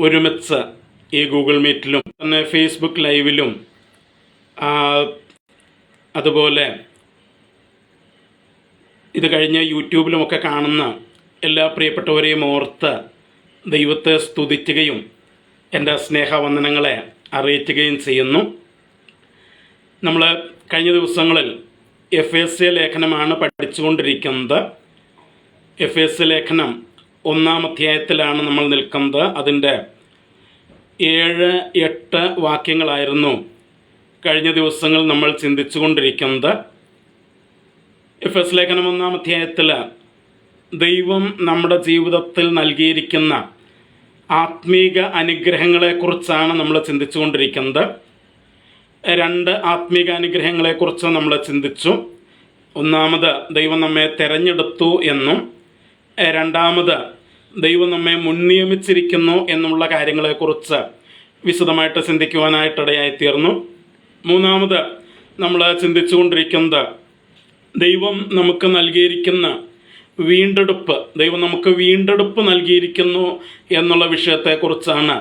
ഒരുമിച്ച് ഈ ഗൂഗിൾ മീറ്റിലും തന്നെ ഫേസ്ബുക്ക് ലൈവിലും അതുപോലെ ഇത് കഴിഞ്ഞ് യൂട്യൂബിലുമൊക്കെ കാണുന്ന എല്ലാ പ്രിയപ്പെട്ടവരെയും ഓർത്ത് ദൈവത്തെ സ്തുതിക്കുകയും എൻ്റെ സ്നേഹവന്ദനങ്ങളെ അറിയിക്കുകയും ചെയ്യുന്നു. നമ്മൾ കഴിഞ്ഞ ദിവസങ്ങളിൽ എഫേസ്യ ലേഖനമാണ് പഠിച്ചുകൊണ്ടിരിക്കുന്നത്. എഫേസ്യ ലേഖനം 1-ാം അധ്യായത്തിലാണ് നമ്മൾ നിൽക്കുന്നത്. അതിൻ്റെ 7-8 വാക്യങ്ങളായിരുന്നു കഴിഞ്ഞ ദിവസങ്ങൾ നമ്മൾ ചിന്തിച്ചു കൊണ്ടിരിക്കുന്നത്. എഫേസ്യ ലേഖനം 1-ാം അധ്യായത്തിൽ ദൈവം നമ്മുടെ ജീവിതത്തിൽ നൽകിയിരിക്കുന്ന ആത്മീക അനുഗ്രഹങ്ങളെക്കുറിച്ചാണ് നമ്മൾ ചിന്തിച്ചു കൊണ്ടിരിക്കുന്നത്. 2 ആത്മീക അനുഗ്രഹങ്ങളെക്കുറിച്ച് നമ്മൾ ചിന്തിച്ചു. ഒന്നാമത് ദൈവം നമ്മെ തിരഞ്ഞെടുത്തു എന്നും, രണ്ടാമത് ദൈവം നമ്മെ മുൻനിയമിച്ചിരിക്കുന്നു എന്നുള്ള കാര്യങ്ങളെക്കുറിച്ച് വിശദമായിട്ട് ചിന്തിക്കുവാനായിട്ടിടയായിത്തീർന്നു. മൂന്നാമത് നമ്മൾ ചിന്തിച്ചു കൊണ്ടിരിക്കുന്നത് ദൈവം നമുക്ക് നൽകിയിരിക്കുന്ന വീണ്ടെടുപ്പ്, ദൈവം നമുക്ക് വീണ്ടെടുപ്പ് നൽകിയിരിക്കുന്നു എന്നുള്ള വിഷയത്തെക്കുറിച്ചാണ്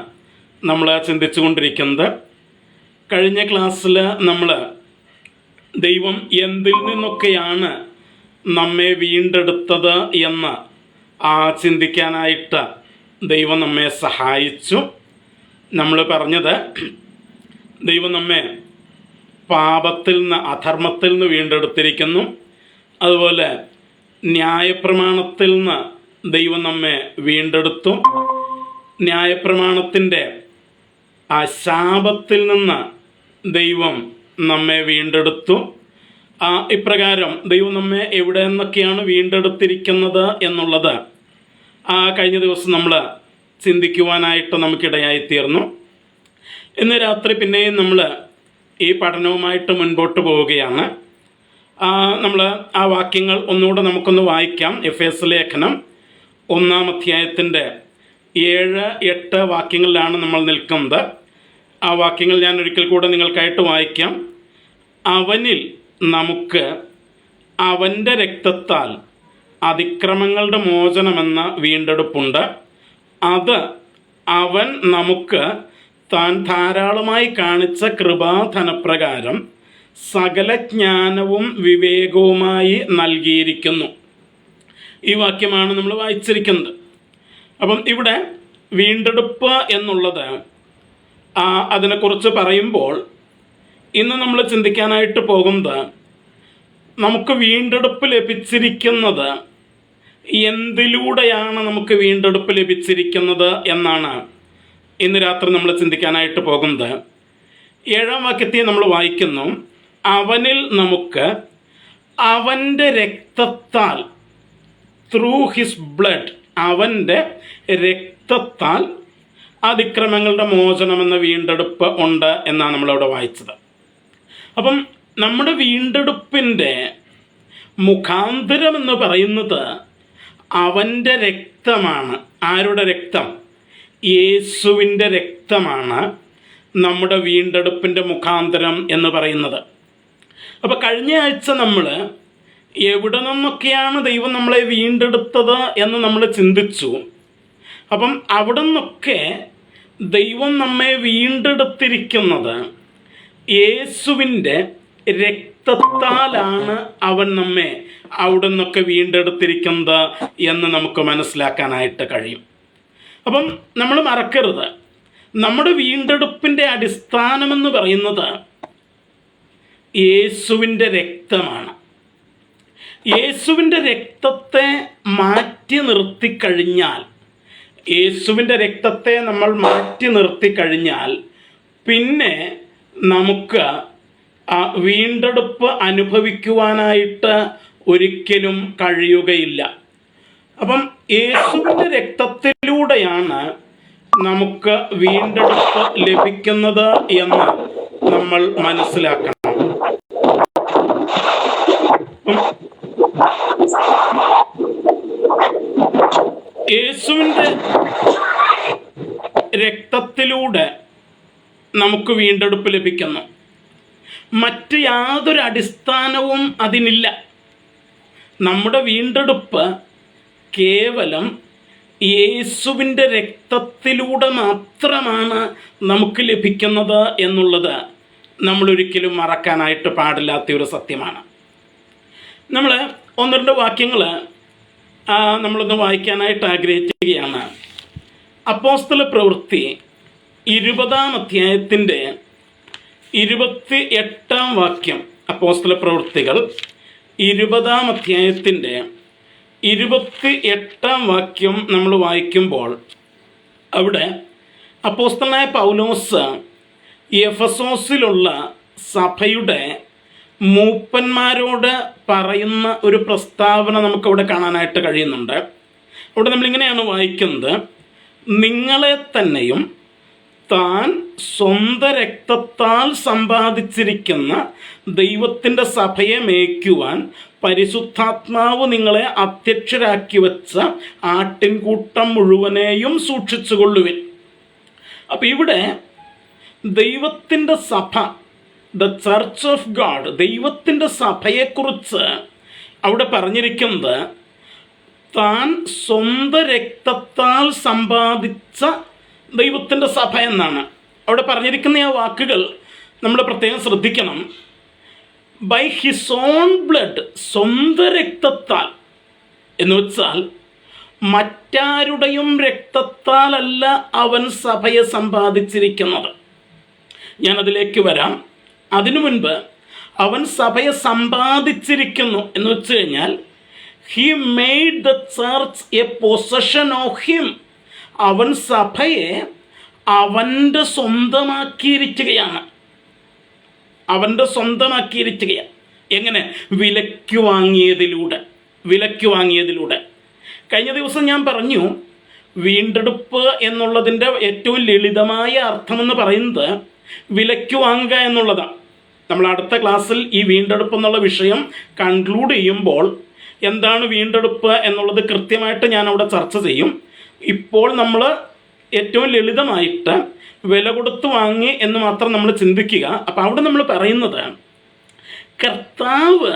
നമ്മൾ ചിന്തിച്ചു കൊണ്ടിരിക്കുന്നത്. കഴിഞ്ഞ ക്ലാസ്സിൽ നമ്മൾ ദൈവം എന്തിൽ നിന്നൊക്കെയാണ് നമ്മെ വീണ്ടെടുത്തത് എന്ന് ചിന്തിക്കാനായിട്ട് ദൈവം നമ്മെ സഹായിച്ചു. നമ്മൾ പറഞ്ഞത് ദൈവം നമ്മെ പാപത്തിൽ നിന്ന്, അധർമ്മത്തിൽ നിന്ന് വീണ്ടെടുത്തിരിക്കുന്നു. അതുപോലെ ന്യായപ്രമാണത്തിൽ നിന്ന് ദൈവം നമ്മെ വീണ്ടെടുത്തു. ന്യായപ്രമാണത്തിൻ്റെ ശാപത്തിൽ നിന്ന് ദൈവം നമ്മെ വീണ്ടെടുത്തു. ഇപ്രകാരം ദൈവം നമ്മെ എവിടെ നിന്നൊക്കെയാണ് വീണ്ടെടുത്തിരിക്കുന്നത് എന്നുള്ളത് കഴിഞ്ഞ ദിവസം നമ്മൾ ചിന്തിക്കുവാനായിട്ട് നമുക്കിടയായിത്തീർന്നു. ഇന്ന് രാത്രി പിന്നെയും നമ്മൾ ഈ പഠനവുമായിട്ട് മുൻപോട്ട് പോവുകയാണ്. നമ്മൾ വാക്യങ്ങൾ ഒന്നുകൂടെ നമുക്കൊന്ന് വായിക്കാം. എഫേസ്യ ലേഖനം 1-ാം അധ്യായത്തിൻ്റെ 7-8 വാക്യങ്ങളിലാണ് നമ്മൾ നിൽക്കുന്നത്. ആ വാക്യങ്ങൾ ഞാൻ ഒരിക്കൽ കൂടെ നിങ്ങൾക്കായിട്ട് വായിക്കാം. അവനിൽ നമുക്ക് അവൻ്റെ രക്തത്താൽ അതിക്രമങ്ങളുടെ മോചനമെന്ന വീണ്ടെടുപ്പുണ്ട്. അത് അവൻ നമുക്ക് താൻ ധാരാളമായി കാണിച്ച കൃപാധനപ്രകാരം സകല ജ്ഞാനവും വിവേകവുമായി നൽകിയിരിക്കുന്നു. ഈ വാക്യമാണ് നമ്മൾ വായിച്ചിരിക്കുന്നത്. അപ്പം ഇവിടെ വീണ്ടെടുപ്പ് എന്നുള്ളത് അതിനെക്കുറിച്ച് പറയുമ്പോൾ ഇന്ന് നമ്മൾ ചിന്തിക്കാനായിട്ട് പോകുന്നത് നമുക്ക് വീണ്ടെടുപ്പ് ലഭിച്ചിരിക്കുന്നത് എന്തിലൂടെയാണ് നമുക്ക് വീണ്ടെടുപ്പ് ലഭിച്ചിരിക്കുന്നത് എന്നാണ് ഇന്ന് രാത്രി നമ്മൾ ചിന്തിക്കാനായിട്ട് പോകുന്നത്. 7-ാം വാക്യത്തിൽ നമ്മൾ വായിക്കുന്നു, അവനിൽ നമുക്ക് അവൻ്റെ രക്തത്താൽ, ത്രൂ ഹിസ് ബ്ലഡ്, അവൻ്റെ രക്തത്താൽ അതിക്രമങ്ങളുടെ മോചനമെന്ന വീണ്ടെടുപ്പ് ഉണ്ട് എന്നാണ് നമ്മളവിടെ വായിച്ചത്. അപ്പം നമ്മുടെ വീണ്ടെടുപ്പിൻ്റെ മുഖാന്തരം എന്ന് പറയുന്നത് അവൻ്റെ രക്തമാണ്. ആരുടെ രക്തം? യേശുവിൻ്റെ രക്തമാണ് നമ്മുടെ വീണ്ടെടുപ്പിൻ്റെ മുഖാന്തരം എന്ന് പറയുന്നത്. അപ്പോൾ കഴിഞ്ഞ ആഴ്ച നമ്മൾ എവിടെ നിന്നൊക്കെയാണ് ദൈവം നമ്മളെ വീണ്ടെടുത്തത് എന്ന് നമ്മൾ ചിന്തിച്ചു. അപ്പം അവിടെ നിന്നൊക്കെ ദൈവം നമ്മെ വീണ്ടെടുത്തിരിക്കുന്നത് യേശുവിൻ്റെ രക്തത്താലാണ്. അവൻ നമ്മെ അവിടെ നിന്നൊക്കെ വീണ്ടെടുത്തിരിക്കുന്നത് എന്ന് നമുക്ക് മനസ്സിലാക്കാനായിട്ട് കഴിയും. അപ്പം നമ്മൾ മറക്കരുത്, നമ്മുടെ വീണ്ടെടുപ്പിൻ്റെ അടിസ്ഥാനമെന്ന് പറയുന്നത് യേശുവിൻ്റെ രക്തമാണ്. യേശുവിൻ്റെ രക്തത്തെ മാറ്റി നിർത്തിക്കഴിഞ്ഞാൽ, യേശുവിൻ്റെ രക്തത്തെ നമ്മൾ മാറ്റി നിർത്തിക്കഴിഞ്ഞാൽ പിന്നെ നമുക്ക് വീണ്ടെടുപ്പ് അനുഭവിക്കുവാനായിട്ട് ഒരിക്കലും കഴിയുകയില്ല. അപ്പം യേശുവിൻ്റെ രക്തത്തിലൂടെയാണ് നമുക്ക് വീണ്ടെടുപ്പ് ലഭിക്കുന്നത് എന്ന് നമ്മൾ മനസ്സിലാക്കണം. യേശുവിൻ്റെ രക്തത്തിലൂടെ നമുക്ക് വീണ്ടെടുപ്പ് ലഭിക്കുന്നു. മറ്റ് യാതൊരു അടിസ്ഥാനവും അതിനില്ല. നമ്മുടെ വീണ്ടെടുപ്പ് കേവലം യേശുവിൻ്റെ രക്തത്തിലൂടെ മാത്രമാണ് നമുക്ക് ലഭിക്കുന്നത് എന്നുള്ളത് നമ്മളൊരിക്കലും മറക്കാനായിട്ട് പാടില്ലാത്ത ഒരു സത്യമാണ്. നമ്മൾ ഒന്ന് രണ്ട് വാക്യങ്ങൾ നമ്മളൊന്ന് വായിക്കാനായിട്ട് ആഗ്രഹിക്കുകയാണ്. അപ്പോസ്തല പ്രവൃത്തി 20-ാം അധ്യായത്തിൻ്റെ 28-ാം വാക്യം. അപ്പോസ്തല പ്രവൃത്തികൾ 20-ാം അധ്യായത്തിൻ്റെ 28-ാം വാക്യം നമ്മൾ വായിക്കുമ്പോൾ അവിടെ അപ്പോസ്തലനായ പൗലോസ് എഫെസോസിലുള്ള സഭയുടെ മൂപ്പന്മാരോട് പറയുന്ന ഒരു പ്രസ്താവന നമുക്കവിടെ കാണാനായിട്ട് കഴിയുന്നുണ്ട്. അവിടെ നമ്മളിങ്ങനെയാണ് വായിക്കുന്നത്: നിങ്ങളെ തന്നെയും താൻ സ്വന്തം രക്തത്താൽ സമ്പാദിച്ചിരിക്കുന്ന ദൈവത്തിൻ്റെ സഭയെ മേയ്ക്കുവാൻ പരിശുദ്ധാത്മാവ് നിങ്ങളെ അധ്യക്ഷരാക്കി വെച്ച ആട്ടിൻകൂട്ടം മുഴുവനെയും സൂക്ഷിച്ചുകൊള്ളുവിൻ. അപ്പം ഇവിടെ ദൈവത്തിൻ്റെ സഭ, ദ ചർച്ച് ഓഫ് ഗാഡ്, ദൈവത്തിൻ്റെ സഭയെക്കുറിച്ച് അവിടെ പറഞ്ഞിരിക്കുന്നത് താൻ സ്വന്തം രക്തത്താൽ സമ്പാദിച്ച ദൈവത്തിൻ്റെ സഭ എന്നാണ്. അവിടെ പറഞ്ഞിരിക്കുന്ന ആ വാക്കുകൾ നമ്മൾ പ്രത്യേകം ശ്രദ്ധിക്കണം. ബൈ ഹിസ് ഓൺ ബ്ലഡ്, സ്വന്തം രക്തത്താൽ എന്ന് വെച്ചാൽ മറ്റാരുടെയും രക്തത്താലല്ല അവൻ സഭയെ സമ്പാദിച്ചിരിക്കുന്നത്. ഞാനതിലേക്ക് വരാം. അതിനു മുൻപ് അവൻ സഭയെ സമ്പാദിച്ചിരിക്കുന്നു എന്ന് വെച്ച് കഴിഞ്ഞാൽ he made the church A possession of him. അവൻ സഭയെ അവൻ്റെ സ്വന്തമാക്കിയിരിക്കുകയാണ്. അവൻ്റെ സ്വന്തമാക്കിയിരിക്കുകയാണ്. എങ്ങനെ? വിലയ്ക്ക് വാങ്ങിയതിലൂടെ. കഴിഞ്ഞ ദിവസം ഞാൻ പറഞ്ഞു, വീണ്ടെടുപ്പ് എന്നുള്ളതിൻ്റെ ഏറ്റവും ലളിതമായ അർത്ഥമെന്ന് പറയുന്നത് വിലയ്ക്ക് വാങ്ങുക എന്നുള്ളതാണ്. നമ്മൾ അടുത്ത ക്ലാസ്സിൽ ഈ വീണ്ടെടുപ്പ് എന്നുള്ള വിഷയം കൺക്ലൂഡ് ചെയ്യുമ്പോൾ എന്താണ് വീണ്ടെടുപ്പ് എന്നുള്ളത് കൃത്യമായിട്ട് ഞാൻ അവിടെ ചർച്ച ചെയ്യും. ഇപ്പോൾ നമ്മൾ ഏറ്റവും ലളിതമായിട്ട് വില കൊടുത്ത് വാങ്ങി എന്ന് മാത്രം നമ്മൾ ചിന്തിക്കുക. അപ്പം അവിടെ നമ്മൾ പറയുന്നത് കർത്താവ്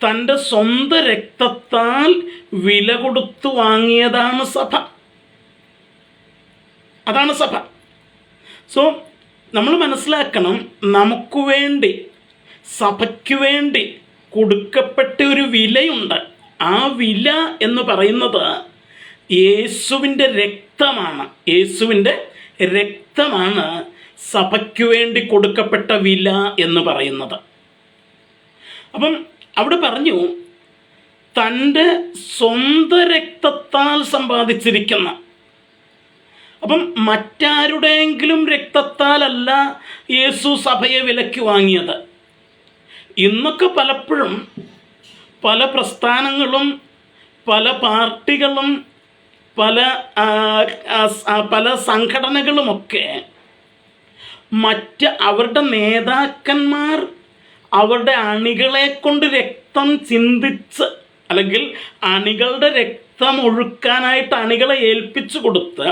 തൻ്റെ സ്വന്തം രക്തത്താൽ വില കൊടുത്തു വാങ്ങിയതാണ് സഭ. അതാണ് സഭ. സോ നമ്മൾ മനസ്സിലാക്കണം, നമുക്ക് വേണ്ടി, സഭയ്ക്ക് വേണ്ടി കൊടുക്കപ്പെട്ട ഒരു വിലയുണ്ട്. ആ വില എന്ന് പറയുന്നത് യേശുവിൻ്റെ രക്തമാണ്. യേശുവിൻ്റെ രക്തമാണ് സഭയ്ക്ക് വേണ്ടി കൊടുക്കപ്പെട്ട വില എന്ന് പറയുന്നത്. അപ്പം അവിടെ പറഞ്ഞു തൻ്റെ സ്വന്തം രക്തത്താൽ സമ്പാദിച്ചിരിക്കുന്ന. അപ്പം മറ്റാരുടെയെങ്കിലും രക്തത്താലല്ല യേശു സഭയെ വിലയ്ക്ക് വാങ്ങിയത്. ഇന്നൊക്കെ പലപ്പോഴും പല പ്രസ്ഥാനങ്ങളും പല പാർട്ടികളും പല സംഘടനകളുമൊക്കെ അവരുടെ നേതാക്കന്മാർ അവരുടെ അണികളെ കൊണ്ട് രക്തം ചിന്തിച്ച്, അല്ലെങ്കിൽ അണികളുടെ രക്തം ഒഴുക്കാനായിട്ട് അണികളെ ഏൽപ്പിച്ചു കൊടുത്ത്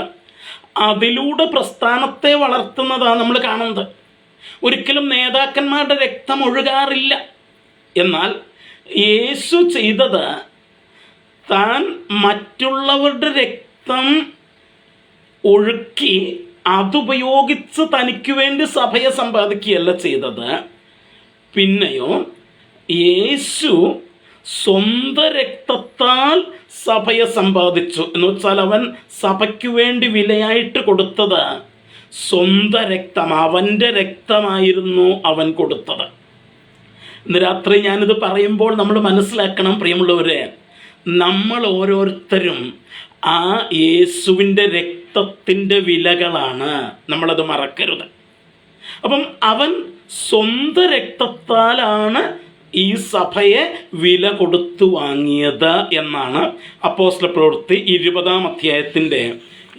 അതിലൂടെ പ്രസ്ഥാനത്തെ വളർത്തുന്നതാണ് നമ്മൾ കാണുന്നത്. ഒരിക്കലും നേതാക്കന്മാരുടെ രക്തം ഒഴുകാറില്ല. എന്നാൽ യേശു ചെയ്തത് താൻ മറ്റുള്ളവരുടെ രക്തം ഒഴുക്കി അതുപയോഗിച്ച് തനിക്ക് വേണ്ടി സഭയെ സമ്പാദിക്കുകയല്ല ചെയ്തത്. പിന്നെയോ യേശു സ്വന്തം രക്തത്താൽ സഭയെ സമ്പാദിച്ചു എന്ന് വെച്ചാൽ അവൻ സഭയ്ക്ക് വേണ്ടി വിലയായിട്ട് കൊടുത്തത് സ്വന്തം രക്തം, അവൻ്റെ രക്തമായിരുന്നു അവൻ കൊടുത്തത്. ഇന്ന് രാത്രി ഞാനിത് പറയുമ്പോൾ നമ്മൾ മനസ്സിലാക്കണം പ്രിയമുള്ളവരെ, നമ്മൾ ഓരോരുത്തരും ആ യേശുവിൻ്റെ രക്തത്തിൻ്റെ വിലകളാണ്. നമ്മളത് മറക്കരുത്. അപ്പം അവൻ സ്വന്തം രക്തത്താലാണ് ഈ സഭയെ വില കൊടുത്തു വാങ്ങിയത് എന്നാണ് അപ്പോസ്തല പ്രവൃത്തി 20-ാം അധ്യായത്തിൻ്റെ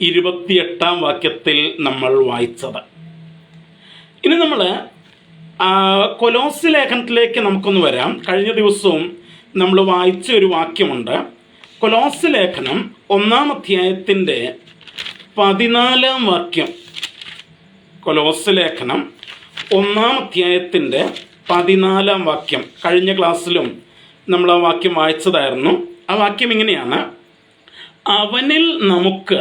28-ാം വാക്യത്തിൽ നമ്മൾ വായിച്ചത്. ഇനി നമ്മൾ കൊലോസ്യ ലേഖനത്തിലേക്ക് നമുക്കൊന്ന് വരാം. കഴിഞ്ഞ ദിവസവും നമ്മൾ വായിച്ച ഒരു വാക്യമുണ്ട്. കൊലോസ്യ ലേഖനം 1-ാം അധ്യായത്തിൻ്റെ 14-ാം വാക്യം. കൊലോസ്യ ലേഖനം 1-ാം അധ്യായത്തിൻ്റെ 14-ാം വാക്യം. കഴിഞ്ഞ ക്ലാസ്സിലും നമ്മൾ ആ വാക്യം വായിച്ചതായിരുന്നു. ആ വാക്യം ഇങ്ങനെയാണ്: അവനിൽ നമുക്ക്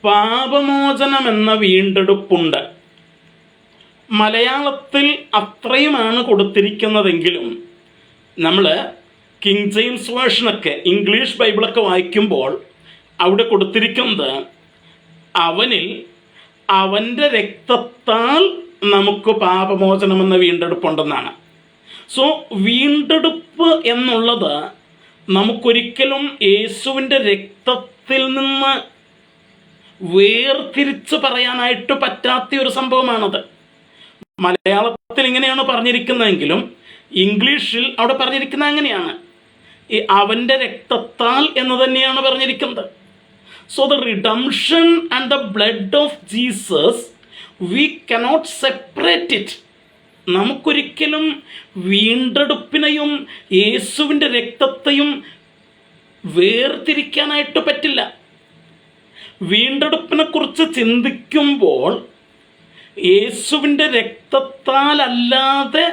പാപമോചനമെന്ന വീണ്ടെടുപ്പുണ്ട്. മലയാളത്തിൽ അത്രയുമാണ് കൊടുത്തിരിക്കുന്നതെങ്കിലും നമ്മൾ കിങ് ജെയിംസ് വേർഷനൊക്കെ ഇംഗ്ലീഷ് ബൈബിളൊക്കെ വായിക്കുമ്പോൾ അവിടെ കൊടുത്തിരിക്കുന്നത് അവനിൽ അവൻ്റെ രക്തത്താൽ നമുക്ക് പാപമോചനമെന്ന വീണ്ടെടുപ്പുണ്ടെന്നാണ്. സോ വീണ്ടെടുപ്പ് എന്നുള്ളത് നമുക്കൊരിക്കലും യേശുവിൻ്റെ രക്തത്തിൽ നിന്ന് വേർതിരിച്ച് പറയാനായിട്ട് പറ്റാത്ത ഒരു സംഭവമാണത്. മലയാളത്തിൽ ഇങ്ങനെയാണ് പറഞ്ഞിരിക്കുന്നതെങ്കിലും ഇംഗ്ലീഷിൽ അവിടെ പറഞ്ഞിരിക്കുന്നത് അങ്ങനെയാണ്. ഈ അവൻ്റെ രക്തത്താൽ എന്ന് തന്നെയാണ് പറഞ്ഞിരിക്കുന്നത്. So the redemption and the blood of Jesus we cannot separate it. നമുക്കൊരിക്കലും വീണ്ടെടുപ്പിനെയും യേശുവിൻ്റെ രക്തത്തെയും വേർതിരിക്കാനായിട്ട് പറ്റില്ല. വീണ്ടെടുപ്പിനെ കുറിച്ച് ചിന്തിക്കുമ്പോൾ യേശുവിൻ്റെ രക്തത്താലല്ലാതെ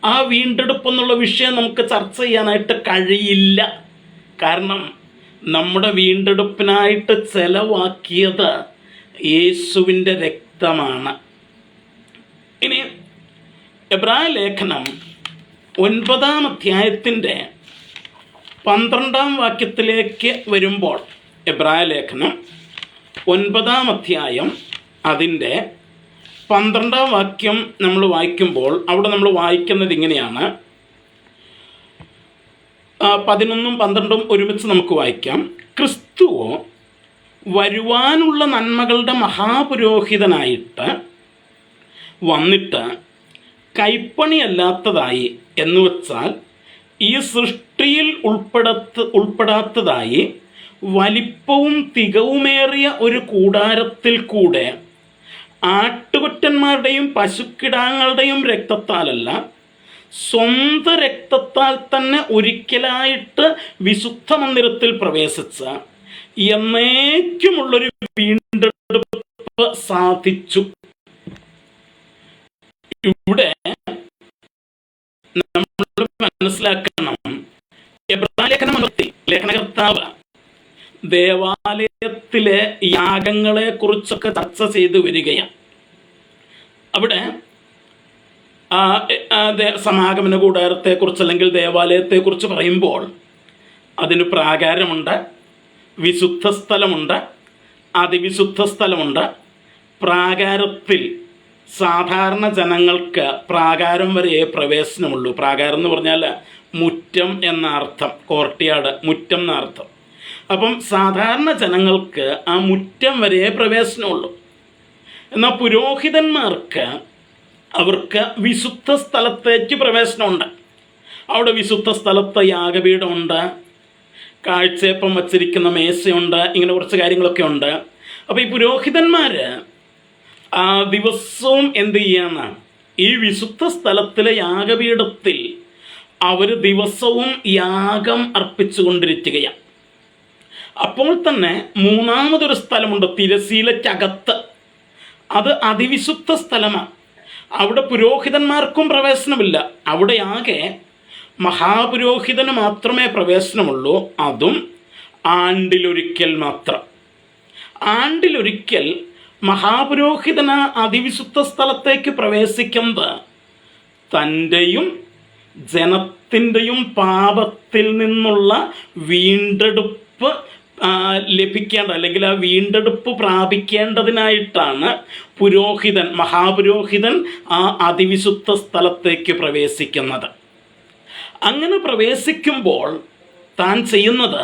ആ വീണ്ടെടുപ്പ് എന്നുള്ള വിഷയം നമുക്ക് ചർച്ച ചെയ്യാനായിട്ട് കഴിയില്ല. കാരണം നമ്മുടെ വീണ്ടെടുപ്പിനായിട്ട് ചെലവാക്കിയത് യേശുവിൻ്റെ രക്തമാണ്. ഇനി എബ്രായ ലേഖനം 9-ാം അധ്യായത്തിൻ്റെ 12-ാം വാക്യത്തിലേക്ക് വരുമ്പോൾ, എബ്രായ ലേഖനം 9-ാം അധ്യായം അതിൻ്റെ 12-ാം വാക്യം നമ്മൾ വായിക്കുമ്പോൾ അവിടെ നമ്മൾ വായിക്കുന്നത് ഇങ്ങനെയാണ്. 11ഉം 12ഉം ഒരുമിച്ച് നമുക്ക് വായിക്കാം. ക്രിസ്തുവോ വരുവാനുള്ള നന്മകളുടെ മഹാപുരോഹിതനായിട്ട് വന്നിട്ട് കൈപ്പണിയല്ലാത്തതായി എന്ന് വെച്ചാൽ ഈ സൃഷ്ടിയിൽ ഉൾപ്പെടാത്തതായി വലിപ്പവും തികവുമേറിയ ഒരു കൂടാരത്തിൽ കൂടെ ആട്ടുകൊറ്റന്മാരുടെയും പശുക്കിടാങ്ങളുടെയും രക്തത്താലല്ല, സ്വന്തം രക്തത്താൽ തന്നെ ഒരിക്കലായിട്ട് വിശുദ്ധ മന്ദിരത്തിൽ പ്രവേശിച്ച എന്നേക്കുമുള്ളൊരു വീണ്ടെടുപ്പ് സാധിച്ചു. ഇവിടെ നമ്മൾ മനസ്സിലാക്കണം, ലേഖനകർത്താവ് ദേവാലയത്തിലെ യാഗങ്ങളെ കുറിച്ചൊക്കെ ചർച്ച ചെയ്തു വരികയാണ്. അവിടെ സമാഗമന കൂടാരത്തെക്കുറിച്ച് അല്ലെങ്കിൽ ദേവാലയത്തെക്കുറിച്ച് പറയുമ്പോൾ അതിന് പ്രാകാരമുണ്ട്, വിശുദ്ധ സ്ഥലമുണ്ട്, അതിവിശുദ്ധ സ്ഥലമുണ്ട്. പ്രാകാരത്തിൽ സാധാരണ ജനങ്ങൾക്ക് പ്രാകാരം വരെ പ്രവേശനമുള്ളൂ. പ്രാകാരം എന്ന് പറഞ്ഞാൽ മുറ്റം എന്ന അർത്ഥം, കോർട്ട്യാർഡ്, മുറ്റം എന്ന അർത്ഥം. അപ്പം സാധാരണ ജനങ്ങൾക്ക് ആ മുറ്റം വരെ പ്രവേശനമുള്ളൂ. എന്നാൽ പുരോഹിതന്മാർക്ക് അവർക്ക് വിശുദ്ധ സ്ഥലത്തേക്ക് പ്രവേശനമുണ്ട്. അവിടെ വിശുദ്ധ സ്ഥലത്ത് യാഗപീഠമുണ്ട്, കാഴ്ചയപ്പം വച്ചിരിക്കുന്ന മേശയുണ്ട്, ഇങ്ങനെ കുറച്ച് കാര്യങ്ങളൊക്കെ ഉണ്ട്. അപ്പോൾ ഈ പുരോഹിതന്മാർ ആ ദിവസവും എന്ത് ചെയ്യാന്നാണ്, ഈ വിശുദ്ധ സ്ഥലത്തിലെ യാഗപീഠത്തിൽ അവർ ദിവസവും യാഗം അർപ്പിച്ചുകൊണ്ടിരിക്കുകയാണ്. അപ്പോൾ തന്നെ മൂന്നാമതൊരു സ്ഥലമുണ്ട് തിരശീലയ്ക്കകത്ത്, അത് അതിവിശുദ്ധ സ്ഥലമാണ്. അവിടെ പുരോഹിതന്മാർക്കും പ്രവേശനമില്ല. അവിടെ ആകെ മഹാപുരോഹിതന് മാത്രമേ പ്രവേശനമുള്ളൂ, അതും ആണ്ടിലൊരിക്കൽ മാത്രം. ആണ്ടിലൊരിക്കൽ മഹാപുരോഹിതന് അതിവിശുദ്ധ സ്ഥലത്തേക്ക് പ്രവേശിക്കുന്നത് തൻ്റെയും ജനത്തിൻ്റെയും പാപത്തിൽ നിന്നുള്ള വീണ്ടെടുപ്പ് ലഭിക്കേണ്ട അല്ലെങ്കിൽ ആ വീണ്ടെടുപ്പ് പ്രാപിക്കേണ്ടതിനായിട്ടാണ് മഹാപുരോഹിതൻ ആ അതിവിശുദ്ധ സ്ഥലത്തേക്ക് പ്രവേശിക്കുന്നത്. അങ്ങനെ പ്രവേശിക്കുമ്പോൾ താൻ ചെയ്യുന്നത്,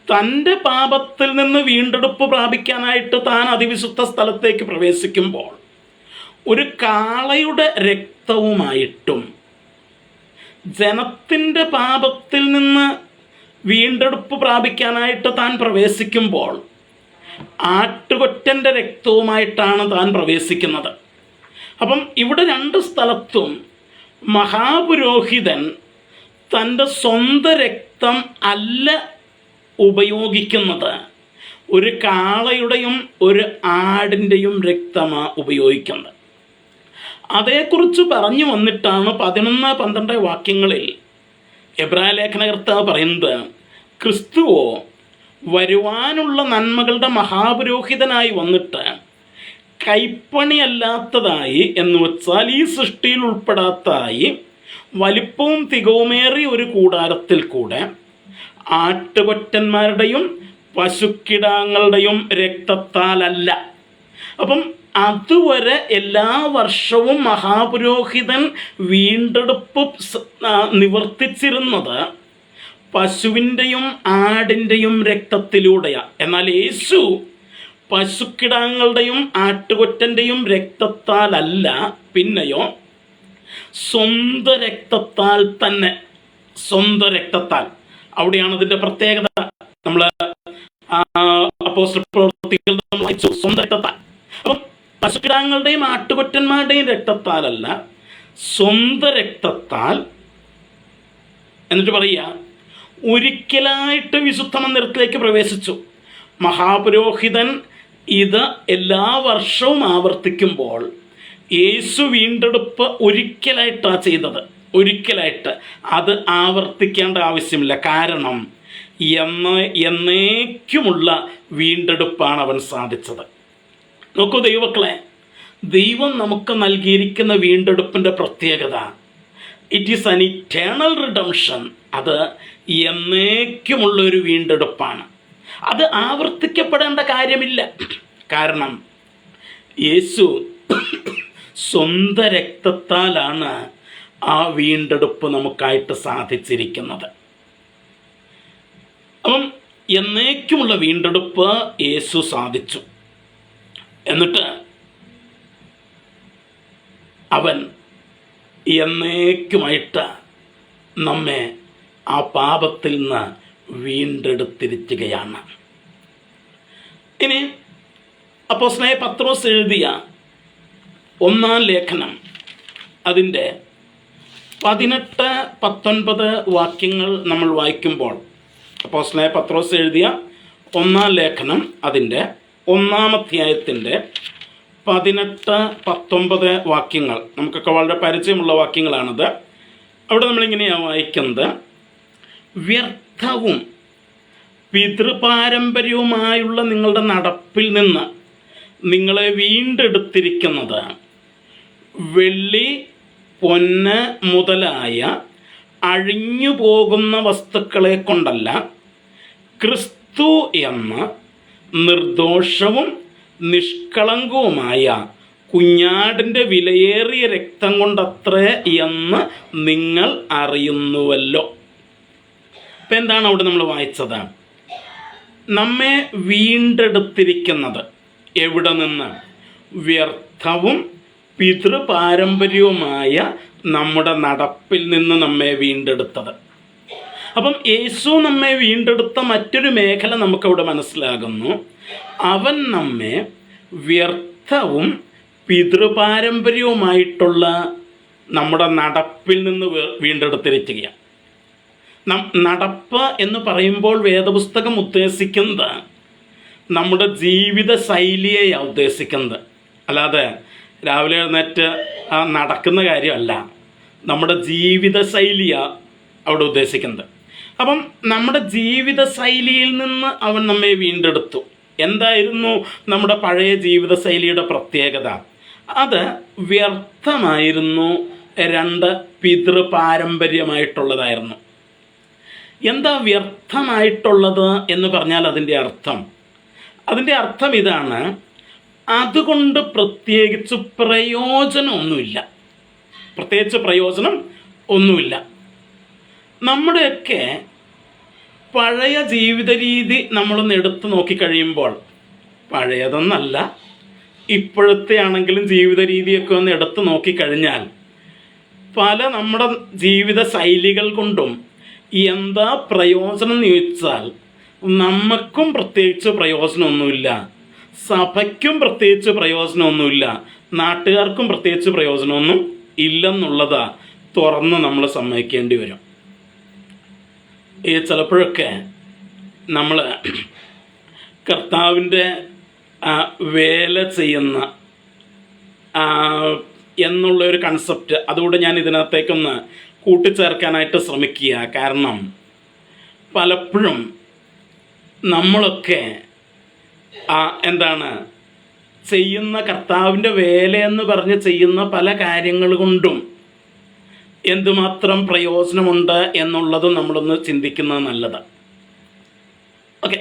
തൻ്റെ പാപത്തിൽ നിന്ന് വീണ്ടെടുപ്പ് പ്രാപിക്കാനായിട്ട് താൻ അതിവിശുദ്ധ സ്ഥലത്തേക്ക് പ്രവേശിക്കുമ്പോൾ ഒരു കാളയുടെ രക്തവുമായിട്ടും ജനത്തിൻ്റെ പാപത്തിൽ നിന്ന് വീണ്ടെടുപ്പ് പ്രാപിക്കാനായിട്ട് താൻ പ്രവേശിക്കുമ്പോൾ ആട്ടുകൊറ്റൻ്റെ രക്തവുമായിട്ടാണ് താൻ പ്രവേശിക്കുന്നത്. അപ്പം ഇവിടെ രണ്ട് സ്ഥലത്തും മഹാപുരോഹിതൻ തൻ്റെ സ്വന്തം രക്തം അല്ല ഉപയോഗിക്കുന്നത്, ഒരു കാളയുടെയും ഒരു ആടിൻ്റെയും രക്തമാണ് ഉപയോഗിക്കുന്നത്. അതേക്കുറിച്ച് പറഞ്ഞു വന്നിട്ടാണ് 11-12 വാക്യങ്ങളിൽ എബ്രായ ലേഖനകർത്താവ് പറയുന്നത്, ക്രിസ്തുവോ വരുവാനുള്ള നന്മകളുടെ മഹാപുരോഹിതനായി വന്നിട്ട് കൈപ്പണിയല്ലാത്തതായി എന്ന് വെച്ചാൽ ഈ സൃഷ്ടിയിൽ ഉൾപ്പെടാത്തതായി വലിപ്പവും തികവുമേറിയ ഒരു കൂടാരത്തിൽ കൂടെ ആട്ടുകൊറ്റന്മാരുടെയും പശുക്കിടാങ്ങളുടെയും രക്തത്താലല്ല. അപ്പം അതുവരെ എല്ലാ വർഷവും മഹാപുരോഹിതൻ വീണ്ടെടുപ്പ് നിവർത്തിച്ചിരുന്നത് പശുവിൻ്റെയും ആടിൻ്റെയും രക്തത്തിലൂടെയാണ്. എന്നാൽ യേശു പശുക്കിടാങ്ങളുടെയും ആട്ടുകൊറ്റൻ്റെയും രക്തത്താലല്ല, പിന്നെയോ സ്വന്തം രക്തത്താൽ തന്നെ. സ്വന്തം രക്തത്താൽ, അവിടെയാണ് അതിൻ്റെ പ്രത്യേകത. നമ്മൾ അപ്പോസ്തല പ്രവൃത്തികൾ വായിച്ചു, സ്വന്തം രക്തത്താൽ. അപ്പം പശുക്കിടാങ്ങളുടെയും ആട്ടുകൊറ്റന്മാരുടെയും രക്തത്താലല്ല, സ്വന്തം രക്തത്താൽ. എന്നിട്ട് പറയുക, ഒരിക്കലായിട്ട് വിശുദ്ധ മന്ദിരത്തിലേക്ക് പ്രവേശിച്ചു. മഹാപുരോഹിതൻ ഇത് എല്ലാ വർഷവും ആവർത്തിക്കുമ്പോൾ യേശു വീണ്ടെടുപ്പ് ഒരിക്കലായിട്ടാണ് ചെയ്തത്. ഒരിക്കലായിട്ട് അത് ആവർത്തിക്കേണ്ട ആവശ്യമില്ല. കാരണം എന്നേക്കുമുള്ള വീണ്ടെടുപ്പാണ് അവൻ സാധിച്ചത്. നോക്കൂ ദൈവമക്കളെ, ദൈവം നമുക്ക് നൽകിയിരിക്കുന്ന വീണ്ടെടുപ്പിൻ്റെ പ്രത്യേകത, ഇറ്റ് ഈസ് അൻ ഇറ്റേണൽ റിഡംഷൻ. അത് എന്നേക്കുമുള്ളൊരു വീണ്ടെടുപ്പാണ്. അത് ആവർത്തിക്കപ്പെടേണ്ട കാര്യമില്ല. കാരണം യേശു സ്വന്തം രക്തത്താലാണ് ആ വീണ്ടെടുപ്പ് നമുക്കായിട്ട് സാധിച്ചിരിക്കുന്നത്. അപ്പം എന്നേക്കുമുള്ള വീണ്ടെടുപ്പ് യേശു സാധിച്ചു. എന്നിട്ട് അവൻ എന്നേക്കുമായിട്ട് നമ്മെ ആ പാപത്തിൽ നിന്ന് വീണ്ടെടുത്തിരിക്കുകയാണ്. ഇനി അപ്പോസ്തലനായ പത്രോസ് എഴുതിയ 1-ാം ലേഖനം, അതിൻ്റെ 18-19 വാക്യങ്ങൾ നമ്മൾ വായിക്കുമ്പോൾ, അപ്പോസ്തലനായ പത്രോസ് എഴുതിയ 1-ാം ലേഖനം അതിൻ്റെ 1-ാം അധ്യായത്തിൻ്റെ 18-19 വാക്യങ്ങൾ നമുക്കൊക്കെ വളരെ പരിചയമുള്ള വാക്യങ്ങളാണത്. അവിടെ നമ്മളിങ്ങനെയാണ് വായിക്കുന്നത്: വ്യർത്ഥവും പിതൃപാരമ്പര്യവുമായുള്ള നിങ്ങളുടെ നടപ്പിൽ നിന്ന് നിങ്ങളെ വീണ്ടെടുത്തിരിക്കുന്നത് വെള്ളി, പൊന്ന് മുതലായ അഴിഞ്ഞു പോകുന്ന വസ്തുക്കളെ കൊണ്ടല്ല, ക്രിസ്തു എന്ന നിർദോഷവും നിഷ്കളങ്കവുമായ കുഞ്ഞാടിൻ്റെ വിലയേറിയ രക്തം കൊണ്ടത്രേ എന്ന് നിങ്ങൾ അറിയുന്നുവല്ലോ. ഇപ്പം എന്താണ് അവിടെ നമ്മൾ വായിച്ചത്? നമ്മെ വീണ്ടെടുത്തിരിക്കുന്നത് എവിടെ നിന്ന്? വ്യർത്ഥവും പിതൃപാരമ്പര്യവുമായ നമ്മുടെ നടപ്പിൽ നിന്ന് നമ്മെ വീണ്ടെടുത്തത്. അപ്പം യേശു നമ്മെ വീണ്ടെടുത്ത മറ്റൊരു മേഖല നമുക്കവിടെ മനസ്സിലാകുന്നു. അവൻ നമ്മെ വ്യർത്ഥവും പിതൃപാരമ്പര്യവുമായിട്ടുള്ള നമ്മുടെ നടപ്പിൽ നിന്ന് വീണ്ടെടുത്തിരിക്കുകയാണ്. നടപ്പ് എന്ന് പറയുമ്പോൾ വേദപുസ്തകം ഉദ്ദേശിക്കുന്നത് നമ്മുടെ ജീവിത ശൈലിയെയാണ് ഉദ്ദേശിക്കുന്നത്. അല്ലാതെ രാവിലെ എഴുന്നേറ്റ് നടക്കുന്ന കാര്യമല്ല, നമ്മുടെ ജീവിത ശൈലിയാണ് അവിടെ ഉദ്ദേശിക്കുന്നത്. അപ്പം നമ്മുടെ ജീവിത ശൈലിയിൽ നിന്ന് അവൻ നമ്മെ വീണ്ടെടുത്തു. എന്തായിരുന്നു നമ്മുടെ പഴയ ജീവിത ശൈലിയുടെ പ്രത്യേകത? അത് വ്യർത്ഥമായിരുന്നു, 2 പിതൃപാരമ്പര്യമായിട്ടുള്ളതായിരുന്നു. എന്താ വ്യർത്ഥമായിട്ടുള്ളത് എന്ന് പറഞ്ഞാൽ അതിൻ്റെ അർത്ഥം ഇതാണ്: അതുകൊണ്ട് പ്രത്യേകിച്ച് പ്രയോജനം ഒന്നുമില്ല. നമ്മുടെയൊക്കെ പഴയ ജീവിത രീതി നമ്മളൊന്ന് എടുത്തു നോക്കിക്കഴിയുമ്പോൾ, പഴയതൊന്നല്ല, ഇപ്പോഴത്തെ ആണെങ്കിലും ജീവിത രീതിയൊക്കെ ഒന്ന് എടുത്തു നോക്കിക്കഴിഞ്ഞാൽ പല നമ്മുടെ ജീവിത ശൈലികൾ കൊണ്ടും എന്താ പ്രയോജനം എന്ന് ചോദിച്ചാൽ നമുക്കും പ്രത്യേകിച്ച് പ്രയോജനമൊന്നുമില്ല, സഭയ്ക്കും പ്രത്യേകിച്ച് പ്രയോജനമൊന്നുമില്ല, നാട്ടുകാർക്കും പ്രത്യേകിച്ച് പ്രയോജനമൊന്നും ഇല്ലെന്നുള്ളതാ തുറന്ന് നമ്മൾ സമ്മതിക്കേണ്ടി വരും. ചിലപ്പോഴൊക്കെ നമ്മൾ കർത്താവിൻ്റെ വേല ചെയ്യുന്ന എന്നുള്ളൊരു കൺസെപ്റ്റ് അതുകൊണ്ട് ഞാൻ ഇതിനകത്തേക്കൊന്ന് കൂട്ടിച്ചേർക്കാനായിട്ട് ശ്രമിക്കുക. കാരണം പലപ്പോഴും നമ്മളൊക്കെ എന്താണ് ചെയ്യുന്ന കർത്താവിൻ്റെ വേലയെന്ന് പറഞ്ഞ് ചെയ്യുന്ന പല കാര്യങ്ങൾ കൊണ്ടും എന്തുമാത്രം പ്രയോജനമുണ്ട് എന്നുള്ളതും നമ്മളൊന്ന് ചിന്തിക്കുന്നത് നല്ലതാണ്. ഓക്കെ,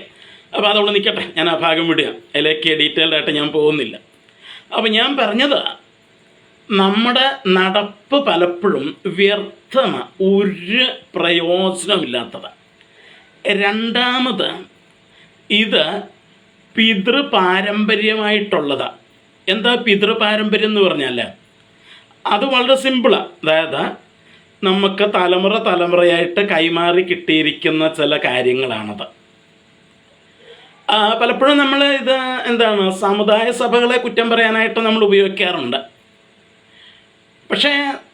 അപ്പോൾ അതവിടെ നിൽക്കട്ടെ, ഞാൻ ആ ഭാഗം വിടുക, അതിലേക്ക് ഡീറ്റെയിൽഡ് ആയിട്ട് ഞാൻ പോകുന്നില്ല. അപ്പോൾ ഞാൻ പറഞ്ഞത്, നമ്മുടെ നടപ്പ് പലപ്പോഴും വ്യർത്ഥമാണ്, ഒരു പ്രയോജനമില്ലാത്തതാണ്. രണ്ടാമത്, ഇത് പിതൃപാരമ്പര്യമായിട്ടുള്ളതാണ്. എന്താ പിതൃപാരമ്പര്യം എന്ന് പറഞ്ഞാൽ അത് വളരെ സിമ്പിളാണ്. അതായത് നമുക്ക് തലമുറയായിട്ട് കൈമാറി കിട്ടിയിരിക്കുന്ന ചില കാര്യങ്ങളാണത്. പലപ്പോഴും നമ്മൾ ഇത് എന്താണ് സമുദായ സഭകളെ കുറ്റം പറയാനായിട്ട് നമ്മൾ ഉപയോഗിക്കാറുണ്ട്. പക്ഷേ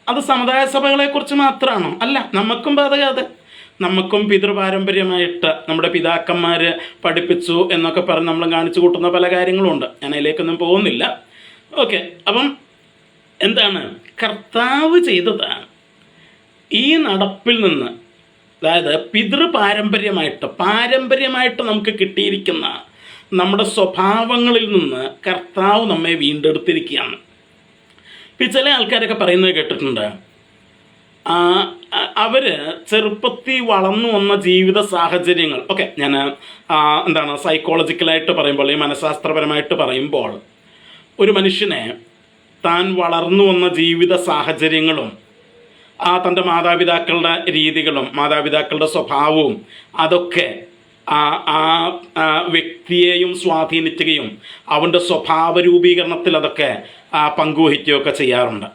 അത് സമുദായ സഭകളെക്കുറിച്ച് മാത്രമാണോ? അല്ല, നമുക്കും ബാധകാതെ. നമുക്കും പിതൃപാരമ്പര്യമായിട്ട് നമ്മുടെ പിതാക്കന്മാർ പഠിപ്പിച്ചു എന്നൊക്കെ പറഞ്ഞ് നമ്മൾ കാണിച്ചു കൂട്ടുന്ന പല കാര്യങ്ങളുമുണ്ട്. ഞാൻ അതിലേക്കൊന്നും പോകുന്നില്ല. ഓക്കെ, അപ്പം എന്താണ് കർത്താവ് ചെയ്തത്? ഈ നടപ്പിൽ നിന്ന്, അതായത് പാരമ്പര്യമായിട്ട് നമുക്ക് കിട്ടിയിരിക്കുന്ന നമ്മുടെ സ്വഭാവങ്ങളിൽ നിന്ന് കർത്താവ് നമ്മെ വീണ്ടെടുത്തിരിക്കുകയാണ്. ഇപ്പം ചില ആൾക്കാരൊക്കെ പറയുന്നത് കേട്ടിട്ടുണ്ട്, അവർ ചെറുപ്പത്തിൽ വളർന്നു വന്ന ജീവിത സാഹചര്യങ്ങൾ. ഓക്കെ, ഞാൻ എന്താണ് സൈക്കോളജിക്കലായിട്ട് പറയുമ്പോൾ, ഈ മനഃശാസ്ത്രപരമായിട്ട് പറയുമ്പോൾ, ഒരു മനുഷ്യനെ താൻ വളർന്നു വന്ന ജീവിത സാഹചര്യങ്ങളും തൻ്റെ മാതാപിതാക്കളുടെ രീതികളും മാതാപിതാക്കളുടെ സ്വഭാവവും അതൊക്കെ ആ വ്യക്തിയെയും സ്വാധീനിക്കുകയും അവൻ്റെ സ്വഭാവ രൂപീകരണത്തിൽ അതൊക്കെ പങ്കുവഹിക്കുകയൊക്കെ ചെയ്യാറുണ്ട്.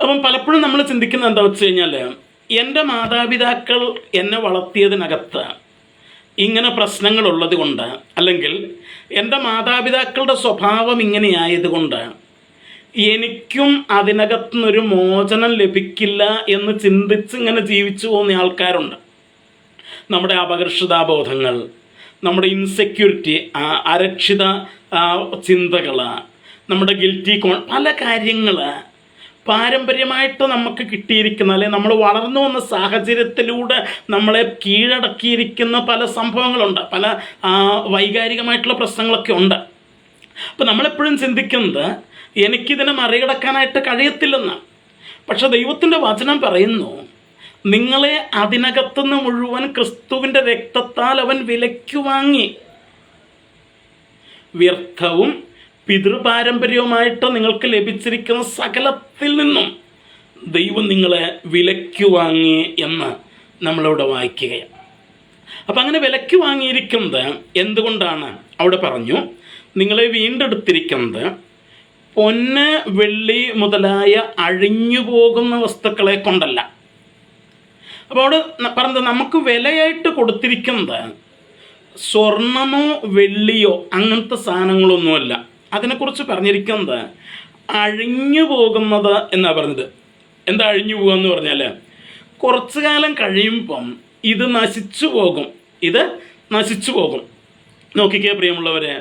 അപ്പം പലപ്പോഴും നമ്മൾ ചിന്തിക്കുന്നത് എന്താ വെച്ച് കഴിഞ്ഞാൽ, എൻ്റെ മാതാപിതാക്കൾ എന്നെ വളർത്തിയതിനകത്ത് ഇങ്ങനെ പ്രശ്നങ്ങളുള്ളത് കൊണ്ട്, അല്ലെങ്കിൽ എൻ്റെ മാതാപിതാക്കളുടെ സ്വഭാവം ഇങ്ങനെയായതുകൊണ്ട് എനിക്കും അതിനകത്തുനിന്നൊരു മോചനം ലഭിക്കില്ല എന്ന് ചിന്തിച്ച് ഇങ്ങനെ ജീവിച്ചു പോകുന്ന ആൾക്കാരുണ്ട്. നമ്മുടെ അപകർഷതാബോധങ്ങൾ, നമ്മുടെ ഇൻസെക്യൂരിറ്റി, അരക്ഷിത ചിന്തകൾ, നമ്മുടെ ഗിൽറ്റി പല കാര്യങ്ങൾ പാരമ്പര്യമായിട്ട് നമുക്ക് കിട്ടിയിരിക്കുന്ന, അല്ലെങ്കിൽ നമ്മൾ വളർന്നു വന്ന സാഹചര്യത്തിലൂടെ നമ്മളെ കീഴടക്കിയിരിക്കുന്ന പല സംഭവങ്ങളുണ്ട്, പല വൈകാരികമായിട്ടുള്ള പ്രശ്നങ്ങളൊക്കെ ഉണ്ട്. അപ്പോൾ നമ്മളെപ്പോഴും ചിന്തിക്കുന്നത് എനിക്കിതിനെ മറികടക്കാനായിട്ട് കഴിയത്തില്ലെന്ന്. പക്ഷെ ദൈവത്തിൻ്റെ വചനം പറയുന്നു, നിങ്ങളെ അതിനകത്തുനിന്ന് മുഴുവൻ ക്രിസ്തുവിൻ്റെ രക്തത്താൽ അവൻ വിലയ്ക്ക് വാങ്ങി. വ്യർത്ഥവും പിതൃപാരമ്പര്യവുമായിട്ട് നിങ്ങൾക്ക് ലഭിച്ചിരിക്കുന്ന സകലത്തിൽ നിന്നും ദൈവം നിങ്ങളെ വിലയ്ക്ക് വാങ്ങി എന്ന് നമ്മളിവിടെ വായിക്കുകയാണ്. അപ്പം അങ്ങനെ വിലയ്ക്ക് വാങ്ങിയിരിക്കുന്നത് എന്തുകൊണ്ടാണ്? അവിടെ പറഞ്ഞു, നിങ്ങളെ വീണ്ടെടുത്തിരിക്കുന്നത് പൊന്ന്, വെള്ളി മുതലായ അഴിഞ്ഞു പോകുന്ന വസ്തുക്കളെ കൊണ്ടല്ല. അപ്പോൾ അവിടെ പറഞ്ഞത്, നമുക്ക് വിലയായിട്ട് കൊടുത്തിരിക്കുന്നത് സ്വർണമോ വെള്ളിയോ അങ്ങനത്തെ സാധനങ്ങളൊന്നുമല്ല. അതിനെക്കുറിച്ച് പറഞ്ഞിരിക്കുന്നത് അഴിഞ്ഞു പോകുന്നത് എന്നാണ് പറഞ്ഞത്. എന്താ അഴിഞ്ഞു പോകുക എന്ന് പറഞ്ഞാൽ, കുറച്ചു കാലം കഴിയുമ്പം ഇത് നശിച്ചു പോകും. നോക്കിക്കേ പ്രിയമുള്ളവരെ,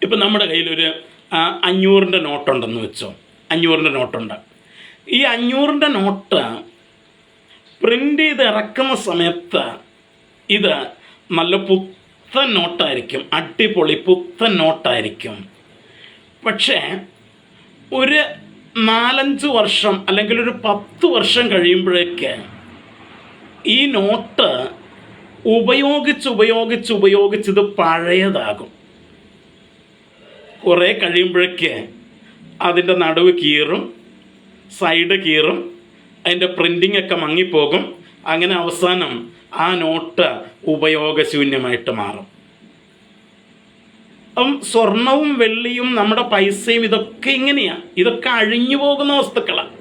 ഇപ്പം നമ്മുടെ കയ്യിലൊരു 500-ൻ്റെ നോട്ടുണ്ടെന്ന് വെച്ചോ. 500-ൻ്റെ നോട്ടുണ്ട്. ഈ 500-ൻ്റെ നോട്ട് പ്രിൻ്റ് ചെയ്ത് ഇറക്കുന്ന സമയത്ത് ഇത് നല്ല പുത്തൻ നോട്ടായിരിക്കും, അടിപൊളി പുത്തൻ നോട്ടായിരിക്കും. പക്ഷേ ഒരു 4-5 വർഷം അല്ലെങ്കിൽ ഒരു 10 വർഷം കഴിയുമ്പോഴേക്ക് ഈ നോട്ട് ഉപയോഗിച്ച് ഇത് പഴയതാകും. കുറേ കഴിയുമ്പോഴേക്ക് അതിൻ്റെ നടുവ് കീറും, സൈഡ് കീറും, അതിൻ്റെ പ്രിൻറ്റിംഗ് ഒക്കെ മങ്ങിപ്പോകും. അങ്ങനെ അവസാനം ആ നോട്ട് ഉപയോഗശൂന്യമായിട്ട് മാറും. അപ്പം സ്വർണവും വെള്ളിയും നമ്മുടെ പൈസയും ഇതൊക്കെ ഇങ്ങനെയാണ്, ഇതൊക്കെ അഴിഞ്ഞു പോകുന്ന വസ്തുക്കളാണ്.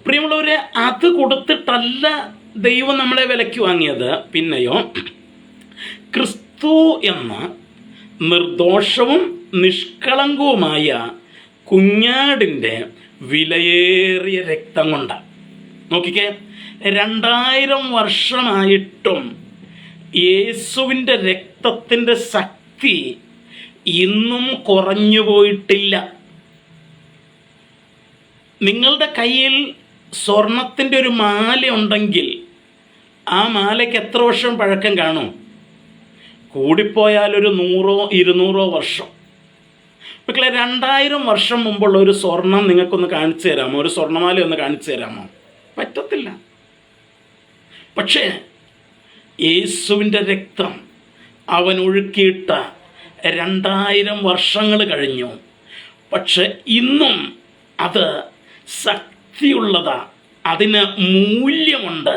പ്രിയമുള്ളവരെ, അത് കൊടുത്തിട്ടല്ല ദൈവം നമ്മളെ വിലയ്ക്ക് വാങ്ങിയത്. പിന്നെയോ ക്രിസ്തു എന്ന നിർദോഷവും നിഷ്കളങ്കവുമായ കുഞ്ഞാടിൻ്റെ വിലയേറിയ രക്തം കൊണ്ടാണ്. നോക്കിക്കേ, 2000 വർഷമായിട്ടും യേശുവിൻ്റെ രക്തത്തിൻ്റെ ശക്തി ഇന്നും കുറഞ്ഞു പോയിട്ടില്ല. നിങ്ങളുടെ കയ്യിൽ സ്വർണത്തിൻ്റെ ഒരു മാല ഉണ്ടെങ്കിൽ ആ മാലയ്ക്ക് എത്ര വർഷം പഴക്കം കാണും? കൂടിപ്പോയാൽ ഒരു 100-200 വർഷം. മക്കളെ, 2000 വർഷം മുമ്പുള്ള ഒരു സ്വർണം നിങ്ങൾക്കൊന്ന് കാണിച്ചു തരാമോ? ഒരു സ്വർണ്ണമാല ഒന്ന് കാണിച്ചു തരാമോ? പറ്റത്തില്ല. പക്ഷേ യേശുവിൻ്റെ രക്തം അവൻ ഒഴുക്കിയിട്ട 2000 വർഷങ്ങൾ കഴിഞ്ഞു. പക്ഷെ ഇന്നും അത് ശക്തിയുള്ളതാ, അതിന് മൂല്യമുണ്ട്.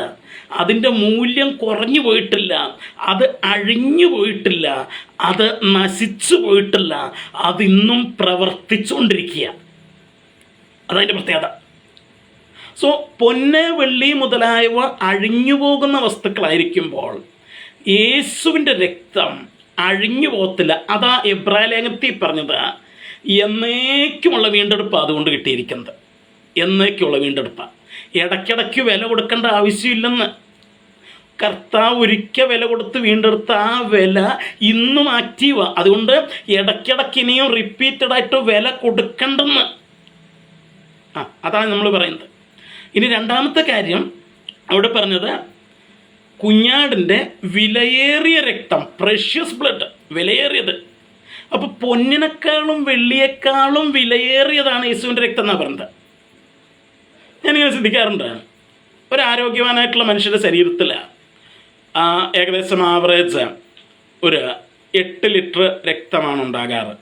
അതിൻ്റെ മൂല്യം കുറഞ്ഞു പോയിട്ടില്ല, അത് അഴിഞ്ഞു പോയിട്ടില്ല, അത് നശിച്ചു പോയിട്ടില്ല, അതിന്നും പ്രവർത്തിച്ചുകൊണ്ടിരിക്കുക. അതതിൻ്റെ പ്രത്യേകത. സോ പൊന്ന്, വെള്ളി മുതലായവ അഴിഞ്ഞു പോകുന്ന വസ്തുക്കളായിരിക്കുമ്പോൾ യേശുവിൻ്റെ രക്തം അഴിഞ്ഞു പോകത്തില്ല. അതാ എബ്രായ ലേഖനത്തിൽ പറഞ്ഞത്, എന്നേക്കുമുള്ള വീണ്ടെടുപ്പ് അതുകൊണ്ട് കിട്ടിയിരിക്കുന്നത്. എന്നേക്കുമുള്ള വീണ്ടെടുപ്പ്. ഇടയ്ക്കിടയ്ക്ക് വില കൊടുക്കേണ്ട ആവശ്യമില്ലെന്ന്. കർത്താവ് ഒരിക്കൽ വില കൊടുത്ത് വീണ്ടെടുത്ത ആ വില ഇന്നും ആക്റ്റീവാണ്. അതുകൊണ്ട് ഇടയ്ക്കിടയ്ക്ക് ഇനിയും റിപ്പീറ്റഡായിട്ട് വില കൊടുക്കണ്ടെന്ന്. അതാണ് നമ്മൾ പറയുന്നത്. ഇനി രണ്ടാമത്തെ കാര്യം അവിടെ പറഞ്ഞത്, കുഞ്ഞാടിൻ്റെ വിലയേറിയ രക്തം, പ്രഷ്യസ് ബ്ലഡ്, വിലയേറിയത്. അപ്പോൾ പൊന്നിനേക്കാളും വെള്ളിയേക്കാളും വിലയേറിയതാണ് യേശുവിൻ്റെ രക്തം എന്നാണ് പറഞ്ഞത്. ഞാനിങ്ങനെ ചിന്തിക്കാറുണ്ട്, ഒരു ആരോഗ്യവാനായിട്ടുള്ള മനുഷ്യൻ്റെ ശരീരത്തിൽ ഏകദേശം ആവറേജ് ഒരു 8 ലിറ്റർ രക്തമാണ് ഉണ്ടാകാറ്.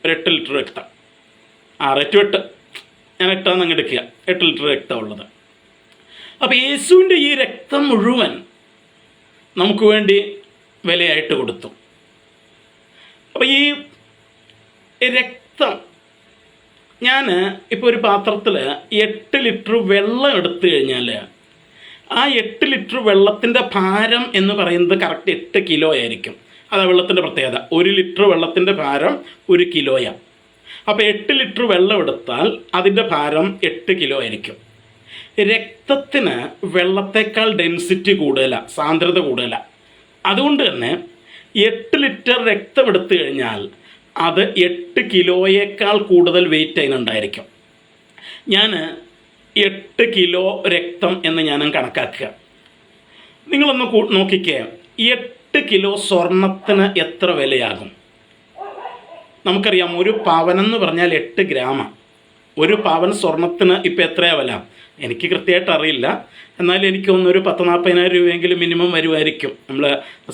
ഒരു 8 ലിറ്റർ രക്തം, 6 to 8, ഞാൻ 8 അങ്ങ് എടുക്കുക, 8 ലിറ്റർ രക്തമുള്ളത്. അപ്പോൾ യേശുവിൻ്റെ ഈ രക്തം മുഴുവൻ നമുക്ക് വേണ്ടി വിലയായിട്ട് കൊടുത്തു. അപ്പോൾ ഈ രക്തം, ഞാൻ ഇപ്പോൾ ഒരു പാത്രത്തിൽ 8 ലിറ്റർ വെള്ളം എടുത്തു കഴിഞ്ഞാൽ ആ 8 ലിറ്റർ വെള്ളത്തിൻ്റെ ഭാരം എന്ന് പറയുന്നത് കറക്റ്റ് 8 കിലോ ആയിരിക്കും. അതാ വെള്ളത്തിൻ്റെ പ്രത്യേകത. 1 ലിറ്റർ വെള്ളത്തിൻ്റെ ഭാരം 1 കിലോയാണ്. അപ്പോൾ 8 ലിറ്റർ വെള്ളം എടുത്താൽ അതിൻ്റെ ഭാരം 8 കിലോ ആയിരിക്കും. രക്തത്തിന് വെള്ളത്തേക്കാൾ ഡെൻസിറ്റി കൂടുതലാണ്, സാന്ദ്രത കൂടുതലാണ്. അതുകൊണ്ട് തന്നെ 8 ലിറ്റർ രക്തം എടുത്തു കഴിഞ്ഞാൽ അത് 8 കിലോയേക്കാൾ കൂടുതൽ വെയിറ്റ് അതിനുണ്ടായിരിക്കും. ഞാൻ 8 കിലോ രക്തം എന്ന് ഞാനും കണക്കാക്കുക. നിങ്ങളൊന്ന് നോക്കിക്കേ, 8 കിലോ സ്വർണത്തിന് എത്ര വിലയാകും? നമുക്കറിയാം, ഒരു പവനെന്ന് പറഞ്ഞാൽ 8 ഗ്രാമാണ്. ഒരു പവൻ സ്വർണത്തിന് ഇപ്പം എത്രയാണ് വില? എനിക്ക് കൃത്യമായിട്ട് അറിയില്ല. എന്നാലും എനിക്ക് തോന്നുന്നു ഒരു 10-40,000 രൂപയെങ്കിലും മിനിമം വരുമായിരിക്കും. നമ്മൾ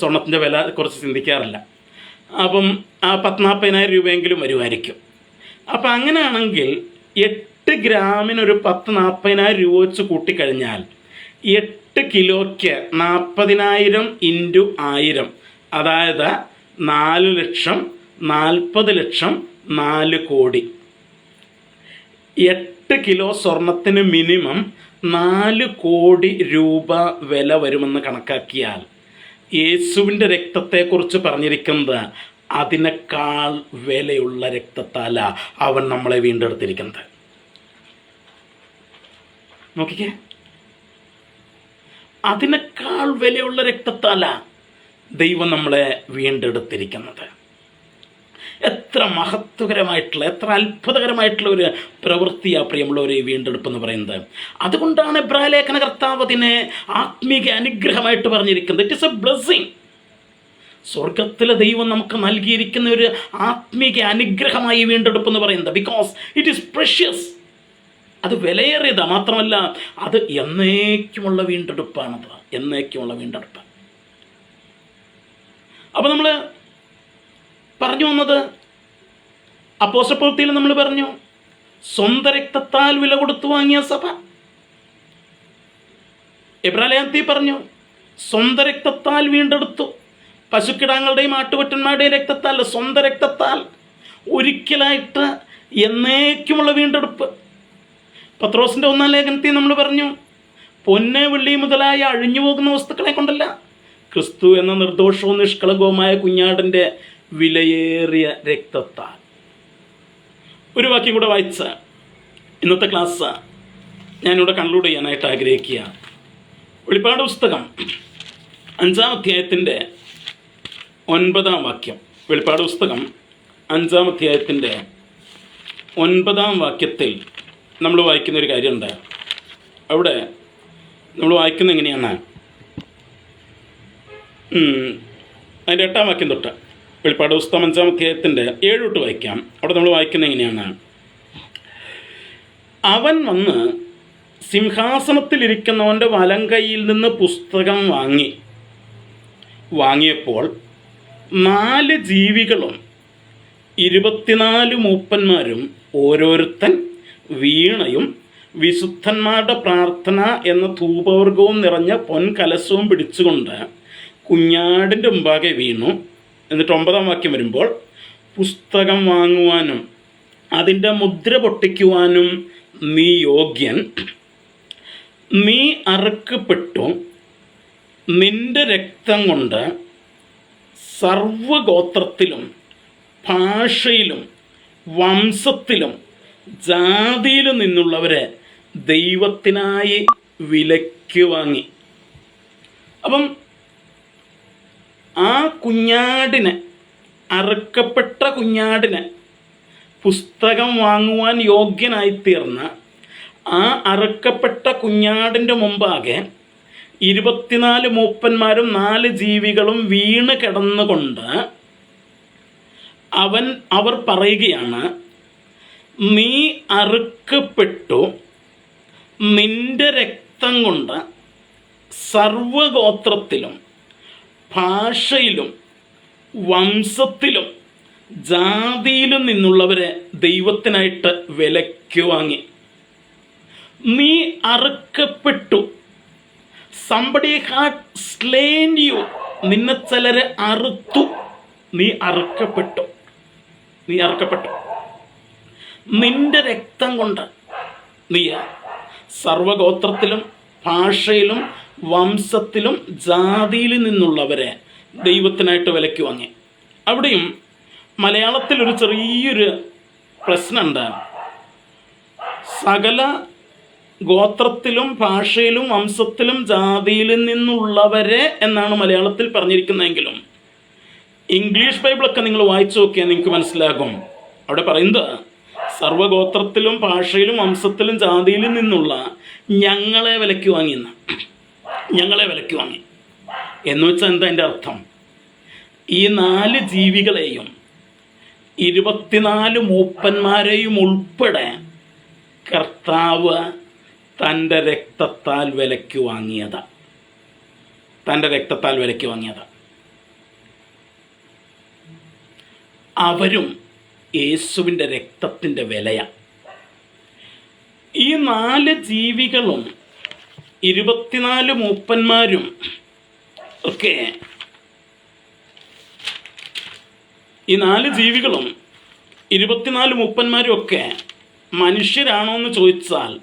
സ്വർണത്തിൻ്റെ വില കുറച്ച് ചിന്തിക്കാറില്ല. അപ്പം ആ 10-40,000 രൂപയെങ്കിലും വരുമായിരിക്കും. അപ്പം അങ്ങനെയാണെങ്കിൽ 8 ഗ്രാമിനൊരു 10-40,000 രൂപ വെച്ച് കൂട്ടിക്കഴിഞ്ഞാൽ 8 കിലോയ്ക്ക് 40,000 ഇൻറ്റു 1000, അതായത് 4 ലക്ഷം, 40 ലക്ഷം, 4 കോടി. 8 കിലോ സ്വർണത്തിന് മിനിമം 4 കോടി രൂപ വില വരുമെന്ന് കണക്കാക്കിയാൽ യേശുവിൻ്റെ രക്തത്തെക്കുറിച്ച് പറഞ്ഞിരിക്കുന്നത് അതിനേക്കാൾ വിലയുള്ള രക്തത്താല അവൻ നമ്മളെ വീണ്ടെടുത്തിരിക്കുന്നത്. നോക്കിക്കേ, അതിനേക്കാൾ വിലയുള്ള രക്തത്താല ദൈവം നമ്മളെ വീണ്ടെടുത്തിരിക്കുന്നത്. എത്ര മഹത്വകരമായിട്ടുള്ള, എത്ര അത്ഭുതകരമായിട്ടുള്ള ഒരു പ്രവൃത്തിയാണ് പ്രിയമുള്ളവർ ഈ വീണ്ടെടുപ്പ് എന്ന് പറയുന്നത്. അതുകൊണ്ടാണ് എബ്രായ ലേഖന കർത്താവ് അതിനെ ആത്മീക അനുഗ്രഹമായിട്ട് പറഞ്ഞിരിക്കുന്നത്. It is A blessing. സ്വർഗത്തിലെ ദൈവം നമുക്ക് നൽകിയിരിക്കുന്ന ഒരു ആത്മീക അനുഗ്രഹമായി വീണ്ടെടുപ്പ് എന്ന് പറയുന്നത്. Because it is precious. അത് വിലയേറിയതാണ്. മാത്രമല്ല അത് എന്നേക്കുമുള്ള വീണ്ടെടുപ്പാണത്, എന്നേക്കുമുള്ള വീണ്ടെടുപ്പ്. അപ്പോൾ നമ്മൾ പറഞ്ഞു വന്നത്, അപ്പോസ്തല പ്രവൃത്തിയിൽ നമ്മൾ പറഞ്ഞു, സ്വന്തം രക്തത്താൽ വില കൊടുത്തു വാങ്ങിയ സഭ. എബ്രായ ലേഖനത്തിൽ പറഞ്ഞു, സ്വന്തം രക്തത്താൽ വീണ്ടെടുത്തു. പശുക്കിടാങ്ങളുടെയും ആട്ടുകൊറ്റന്മാരുടെയും രക്തത്താൽ, സ്വന്തം രക്തത്താൽ ഒരിക്കലായിട്ട് എന്നേക്കുമുള്ള വീണ്ടെടുപ്പ്. പത്രോസിൻ്റെ 1-ാം ലേഖനത്തിൽ നമ്മൾ പറഞ്ഞു, പൊന്ന്, വെള്ളി മുതലായ അഴിഞ്ഞു പോകുന്ന വസ്തുക്കളെ കൊണ്ടല്ല, ക്രിസ്തു എന്ന നിർദോഷവും നിഷ്കളങ്കവുമായ കുഞ്ഞാടിൻ്റെ വിലയേറിയ രക്തത്താൽ. ഒരു വാക്യം കൂടെ വായിച്ച് ഇന്നത്തെ ക്ലാസ് ഞാനിവിടെ കൺക്ലൂഡ് ചെയ്യാനായിട്ട് ആഗ്രഹിക്കുക. വെളിപ്പാട് പുസ്തകം 5-ാം അധ്യായത്തിൻ്റെ 9-ാം വാക്യം. വെളിപ്പാട് പുസ്തകം 5-ാം അധ്യായത്തിൻ്റെ 9-ാം വാക്യത്തിൽ നമ്മൾ വായിക്കുന്നൊരു കാര്യമുണ്ട്. അവിടെ നമ്മൾ വായിക്കുന്നത് എങ്ങനെയാണ്? അതിൻ്റെ 8-ാം വാക്യം തൊട്ട് വെളിപ്പാട് പുസ്തകം 5-ാം അധ്യായത്തിൻ്റെ 7 തൊട്ട് വായിക്കാം. അവിടെ നമ്മൾ വായിക്കുന്നത് എങ്ങനെയാണ്? അവൻ വന്ന് സിംഹാസനത്തിലിരിക്കുന്നവൻ്റെ വലങ്കൈയിൽ നിന്ന് പുസ്തകം വാങ്ങിയപ്പോൾ 4 ജീവികളും 24 മൂപ്പന്മാരും ഓരോരുത്തൻ വീണയും വിശുദ്ധന്മാരുടെ പ്രാർത്ഥന എന്ന ധൂപവർഗവും നിറഞ്ഞ പൊൻകലശവും പിടിച്ചുകൊണ്ട് കുഞ്ഞാടിൻ്റെ മുമ്പാകെ വീണു. എന്നിട്ട് 9-ാം വാക്യം വരുമ്പോൾ, പുസ്തകം വാങ്ങുവാനും അതിൻ്റെ മുദ്ര പൊട്ടിക്കുവാനും നീ യോഗ്യൻ, നീ അറുക്കപ്പെട്ടു, നിന്റെ രക്തം കൊണ്ട് സർവഗോത്രത്തിലും ഭാഷയിലും വംശത്തിലും ജാതിയിലും നിന്നുള്ളവരെ ദൈവത്തിനായി വിലയ്ക്ക് വാങ്ങി. അപ്പം ആ കുഞ്ഞാടിനെ, അറുക്കപ്പെട്ട കുഞ്ഞാടിനെ പുസ്തകം വാങ്ങുവാൻ യോഗ്യനായിത്തീർന്ന ആ അറുക്കപ്പെട്ട കുഞ്ഞാടിൻ്റെ മുമ്പാകെ 24 മൂപ്പന്മാരും 4 ജീവികളും വീണ് കിടന്നുകൊണ്ട് അവർ പറയുകയാണ്, നീ അറുക്കപ്പെട്ടു, നിന്റെ രക്തം കൊണ്ട് സർവഗോത്രത്തിലും ഭാഷയിലും വംശത്തിലും ജാതിയിലും നിന്നുള്ളവരെ ദൈവത്തിനായിട്ട് വിലയ്ക്ക് വാങ്ങി. നീ അറുക്കപ്പെട്ടു. Somebody had slain you. നിന്നെ ചിലരെ അറുത്തു. നീ അറുക്കപ്പെട്ടു. നിന്റെ രക്തം കൊണ്ട് നീ സർവഗോത്രത്തിലും ഭാഷയിലും വംശത്തിലും ജാതിയിലും നിന്നുള്ളവരെ ദൈവത്തിനായിട്ട് വിലയ്ക്ക് വാങ്ങി. അവിടെയും മലയാളത്തിൽ ഒരു ചെറിയൊരു പ്രശ്നമുണ്ട്. സകല ഗോത്രത്തിലും ഭാഷയിലും വംശത്തിലും ജാതിയിലും നിന്നുള്ളവരെ എന്നാണ് മലയാളത്തിൽ പറഞ്ഞിരിക്കുന്നതെങ്കിലും ഇംഗ്ലീഷ് ബൈബിളൊക്കെ നിങ്ങൾ വായിച്ചു നോക്കിയാൽ നിങ്ങൾക്ക് മനസ്സിലാകും. അവിടെ പറയുന്നത് സർവഗോത്രത്തിലും ഭാഷയിലും വംശത്തിലും ജാതിയിലും നിന്നുള്ള ഞങ്ങളെ വിലയ്ക്ക് വാങ്ങിയെന്ന്. ഞങ്ങളെ വിലയ്ക്ക് വാങ്ങി എന്ന് വെച്ചാൽ എന്താ എൻ്റെ അർത്ഥം? ഈ 4 ജീവികളെയും 24 മൂപ്പന്മാരെയും ഉൾപ്പെടെ കർത്താവ് തൻ്റെ രക്തത്താൽ വിലയ്ക്ക് വാങ്ങിയതാ. അവരും യേശുവിൻ്റെ രക്തത്തിൻ്റെ വിലയാണ്. ഈ 4 ജീവികളും 24 മൂപ്പന്മാരും ഒക്കെ, ഈ 4 ജീവികളും 24 മൂപ്പന്മാരും ഒക്കെ മനുഷ്യരാണോ എന്ന് ചോദിച്ചാൽ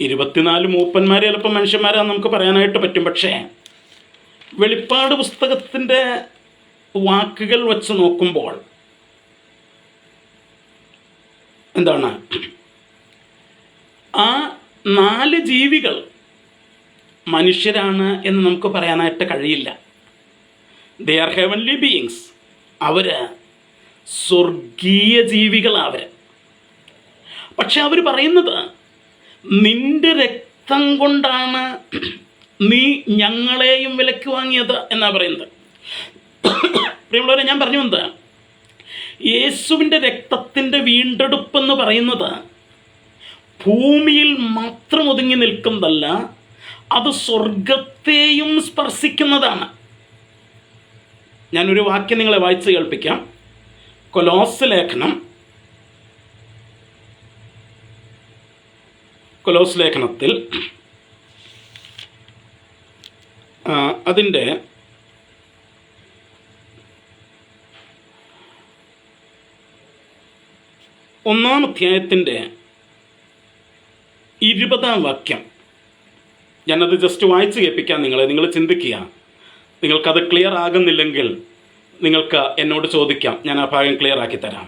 24 മൂപ്പന്മാർ ചിലപ്പോൾ മനുഷ്യന്മാരാണെന്ന് നമുക്ക് പറയാനായിട്ട് പറ്റും. പക്ഷേ വെളിപ്പാട് പുസ്തകത്തിൻ്റെ വാക്കുകൾ വെച്ച് നോക്കുമ്പോൾ എന്താണ്, ആ 4 ജീവികൾ മനുഷ്യരാണ് എന്ന് നമുക്ക് പറയാനായിട്ട് കഴിയില്ല. They are heavenly beings. അവർ സ്വർഗീയ ജീവികളാണ്. പക്ഷെ അവർ പറയുന്നത് നിന്റെ രക്തം കൊണ്ടാണ് നീ ഞങ്ങളെയും വിലയ്ക്ക് വാങ്ങിയത് എന്നാ പറയുന്നത്. പ്രിയമുള്ളവരെ, ഞാൻ പറഞ്ഞു വന്നത് യേശുവിൻ്റെ രക്തത്തിൻ്റെ വീണ്ടെടുപ്പെന്ന് പറയുന്നത് ഭൂമിയിൽ മാത്രം ഒതുങ്ങി നിൽക്കുന്നതല്ല, അത് സ്വർഗത്തെയും സ്പർശിക്കുന്നതാണ്. ഞാനൊരു വാക്യം നിങ്ങളെ വായിച്ച് കേൾപ്പിക്കാം. കൊലോസ് ലേഖനത്തിൽ അതിൻ്റെ 1-ാം അധ്യായത്തിൻ്റെ 20-ാം വാക്യം ഞാനത് ജസ്റ്റ് വായിച്ച് കേൾപ്പിക്കാം. നിങ്ങൾ ചിന്തിക്കുക. നിങ്ങൾക്കത് ക്ലിയർ ആകുന്നില്ലെങ്കിൽ നിങ്ങൾക്ക് എന്നോട് ചോദിക്കാം, ഞാൻ ആ ഭാഗം ക്ലിയർ ആക്കി തരാം.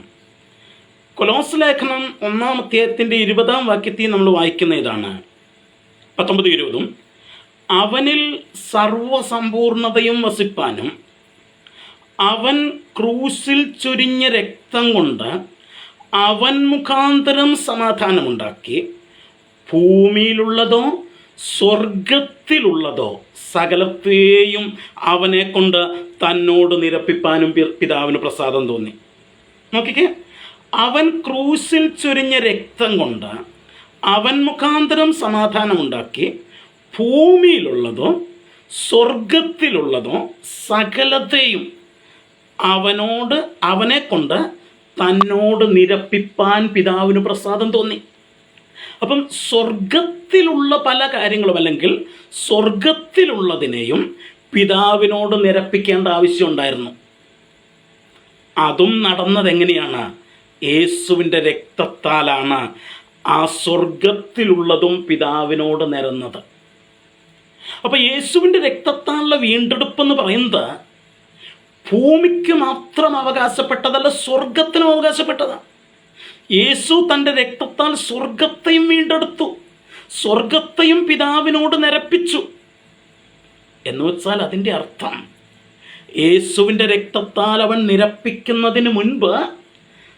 കൊലോസ് ലേഖനം 1-ാം അധ്യായത്തിൻ്റെ 20-ാം വാക്യത്തിൽ നമ്മൾ വായിക്കുന്ന ഇതാണ്, 19-20. അവനിൽ സർവസമ്പൂർണതയും വസിപ്പാനും അവൻ ക്രൂശിൽ ചൊരിഞ്ഞ രക്തം കൊണ്ട് അവൻ മുഖാന്തരം സമാധാനമുണ്ടാക്കി ഭൂമിയിലുള്ളതോ സ്വർഗത്തിലുള്ളതോ സകലത്തെയും അവനെ കൊണ്ട് തന്നോട് നിരപ്പിപ്പാനും പിതാവിന് പ്രസാദം തോന്നി. നോക്കിക്കേ, അവൻ ക്രൂശിൽ ചൊരിഞ്ഞ രക്തം കൊണ്ട് അവൻ മുഖാന്തരം സമാധാനമുണ്ടാക്കി ഭൂമിയിലുള്ളതോ സ്വർഗത്തിലുള്ളതോ സകലത്തെയും അവനെ കൊണ്ട് തന്നോട് നിരപ്പിപ്പാൻ പിതാവിന് പ്രസാദം തോന്നി. അപ്പം സ്വർഗത്തിലുള്ള പല കാര്യങ്ങളും, അല്ലെങ്കിൽ സ്വർഗത്തിലുള്ളതിനെയും പിതാവിനോട് നിരപ്പിക്കേണ്ട ആവശ്യമുണ്ടായിരുന്നു. അതും നടന്നത് എങ്ങനെയാണ്? യേശുവിൻ്റെ രക്തത്താലാണ് ആ സ്വർഗത്തിലുള്ളതും പിതാവിനോട് നിരന്നത്. അപ്പം യേശുവിൻ്റെ രക്തത്താലുള്ള വീണ്ടെടുപ്പെന്ന് പറയുന്നത് ഭൂമിക്ക് മാത്രം അവകാശപ്പെട്ടതല്ല, സ്വർഗത്തിനും അവകാശപ്പെട്ടതാണ്. യേശു തൻ്റെ രക്തത്താൽ സ്വർഗത്തെയും വീണ്ടെടുത്തു, സ്വർഗത്തെയും പിതാവിനോട് നിരപ്പിച്ചു. എന്ന് വെച്ചാൽ അതിൻ്റെ അർത്ഥം യേശുവിൻ്റെ രക്തത്താൽ അവൻ നിരപ്പിക്കുന്നതിന് മുൻപ്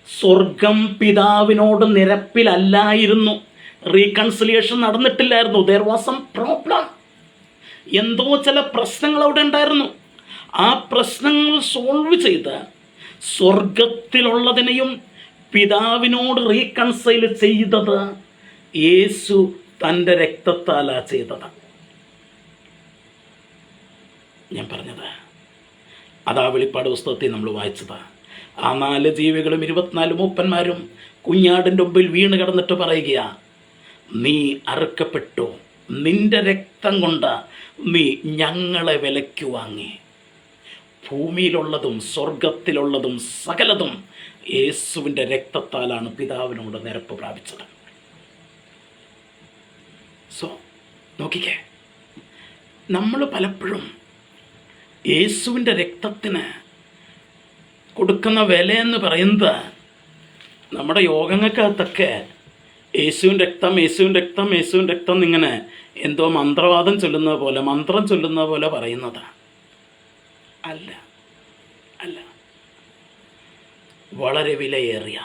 സ്വർഗം പിതാവിനോട് നിരപ്പിലല്ലായിരുന്നു. റീകൺസിലിയേഷൻ നടന്നിട്ടില്ലായിരുന്നു. There was some problem. എന്തോ ചില പ്രശ്നങ്ങൾ അവിടെ ഉണ്ടായിരുന്നു. ആ പ്രശ്നങ്ങൾ സോൾവ് ചെയ്ത് സ്വർഗത്തിലുള്ളതിനെയും പിതാവിനോട് റീകൺസൈൽ ചെയ്തത് യേശു തൻ്റെ രക്തത്താലാണ് ചെയ്തത്. ഞാൻ പറഞ്ഞത് അതാ വെളിപ്പാട് പുസ്തകത്തിൽ നമ്മൾ വായിച്ചത്. ആ 4 ജീവികളും 24 മൂപ്പന്മാരും കുഞ്ഞാടിൻ്റെ മുമ്പിൽ വീണ് കിടന്നിട്ട് പറയുക, നീ അറുക്കപ്പെട്ടു, നിന്റെ രക്തം കൊണ്ട് നീ ഞങ്ങളെ വിലയ്ക്ക് വാങ്ങി. ഭൂമിയിലുള്ളതും സ്വർഗത്തിലുള്ളതും സകലതും യേശുവിൻ്റെ രക്തത്താലാണ് പിതാവിനോട് നിരപ്പ് പ്രാപിച്ചത്. നോക്കിക്കേ, നമ്മൾ പലപ്പോഴും യേശുവിൻ്റെ രക്തത്തിന് കൊടുക്കുന്ന വിലയെന്ന് പറയുന്നത് നമ്മുടെ യോഗങ്ങൾക്കകത്തൊക്കെ യേശുവിൻ്റെ രക്തം, യേശുവിൻ്റെ രക്തം, യേശുവിൻ്റെ രക്തം ഇങ്ങനെ എന്തോ മന്ത്രവാദം ചൊല്ലുന്നത് പോലെ, മന്ത്രം ചൊല്ലുന്നത് പോലെ പറയുന്നതാണ്. അല്ല അല്ല, വളരെ വിലയേറിയ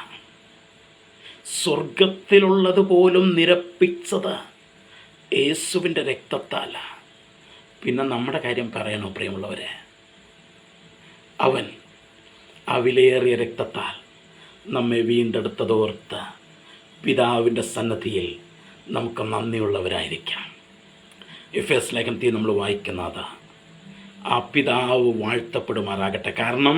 സ്വർഗത്തിലുള്ളത് പോലും നിരപ്പിച്ചത് യേശുവിൻ്റെ രക്തത്താല. പിന്നെ നമ്മുടെ കാര്യം പറയണോ പ്രിയമുള്ളവരെ? അവൻ ആ വിലയേറിയ രക്തത്താൽ നമ്മെ വീണ്ടെടുത്തതോർത്ത് പിതാവിൻ്റെ സന്നദ്ധിയിൽ നമുക്ക് നന്ദിയുള്ളവരായിരിക്കാം. എഫേസ്യ ലേഖനത്തിൽ നമ്മൾ വായിക്കുന്നത് ആ പിതാവ് വാഴ്ത്തപ്പെടുമാറാകട്ടെ. കാരണം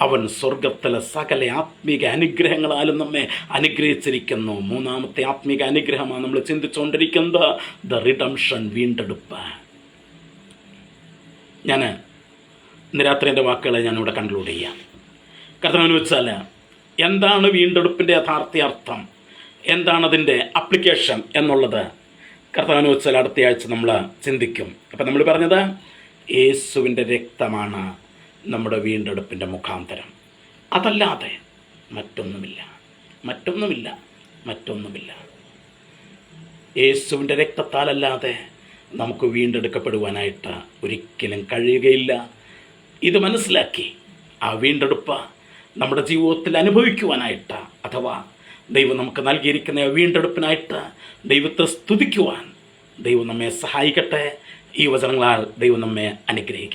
അവൻ സ്വർഗത്തിലെ സകല ആത്മീക അനുഗ്രഹങ്ങളാലും നമ്മെ അനുഗ്രഹിച്ചിരിക്കുന്നു. 3ാമത്തെ ആത്മീക അനുഗ്രഹമാണ് നമ്മൾ ചിന്തിച്ചുകൊണ്ടിരിക്കുന്നത്, ദ റിഡംഷൻ, വീണ്ടെടുപ്പ്. ഞാൻ ഇന്ന് രാത്രി എൻ്റെ വാക്കുകളെ ഞാനിവിടെ കൺക്ലൂഡ് ചെയ്യാം. കർത്താവിന് വെച്ചാൽ എന്താണ് വീണ്ടെടുപ്പിൻ്റെ യഥാർത്ഥ അർത്ഥം, എന്താണ് അതിൻ്റെ അപ്ലിക്കേഷൻ എന്നുള്ളത് കർത്താവിന് വെച്ചാൽ അടുത്ത ആഴ്ച നമ്മൾ ചിന്തിക്കും. അപ്പം നമ്മൾ പറഞ്ഞത് യേശുവിൻ്റെ രക്തമാണ് നമ്മുടെ വീണ്ടെടുപ്പിൻ്റെ മുഖാന്തരം. അതല്ലാതെ മറ്റൊന്നുമില്ല. യേശുവിൻ്റെ രക്തത്താലല്ലാതെ നമുക്ക് വീണ്ടെടുക്കപ്പെടുവാനായിട്ട് ഒരിക്കലും കഴിയുകയില്ല. ഇത് മനസ്സിലാക്കി ആ വീണ്ടെടുപ്പ് നമ്മുടെ ജീവിതത്തിൽ അനുഭവിക്കുവാനായിട്ട്, അഥവാ ദൈവം നമുക്ക് നൽകിയിരിക്കുന്ന വീണ്ടെടുപ്പിനായിട്ട് ദൈവത്തെ സ്തുതിക്കുവാൻ ദൈവം നമ്മെ സഹായിക്കട്ടെ. ഈ വചനങ്ങളാൽ ദൈവം നമ്മെ അനുഗ്രഹിക്കട്ടെ.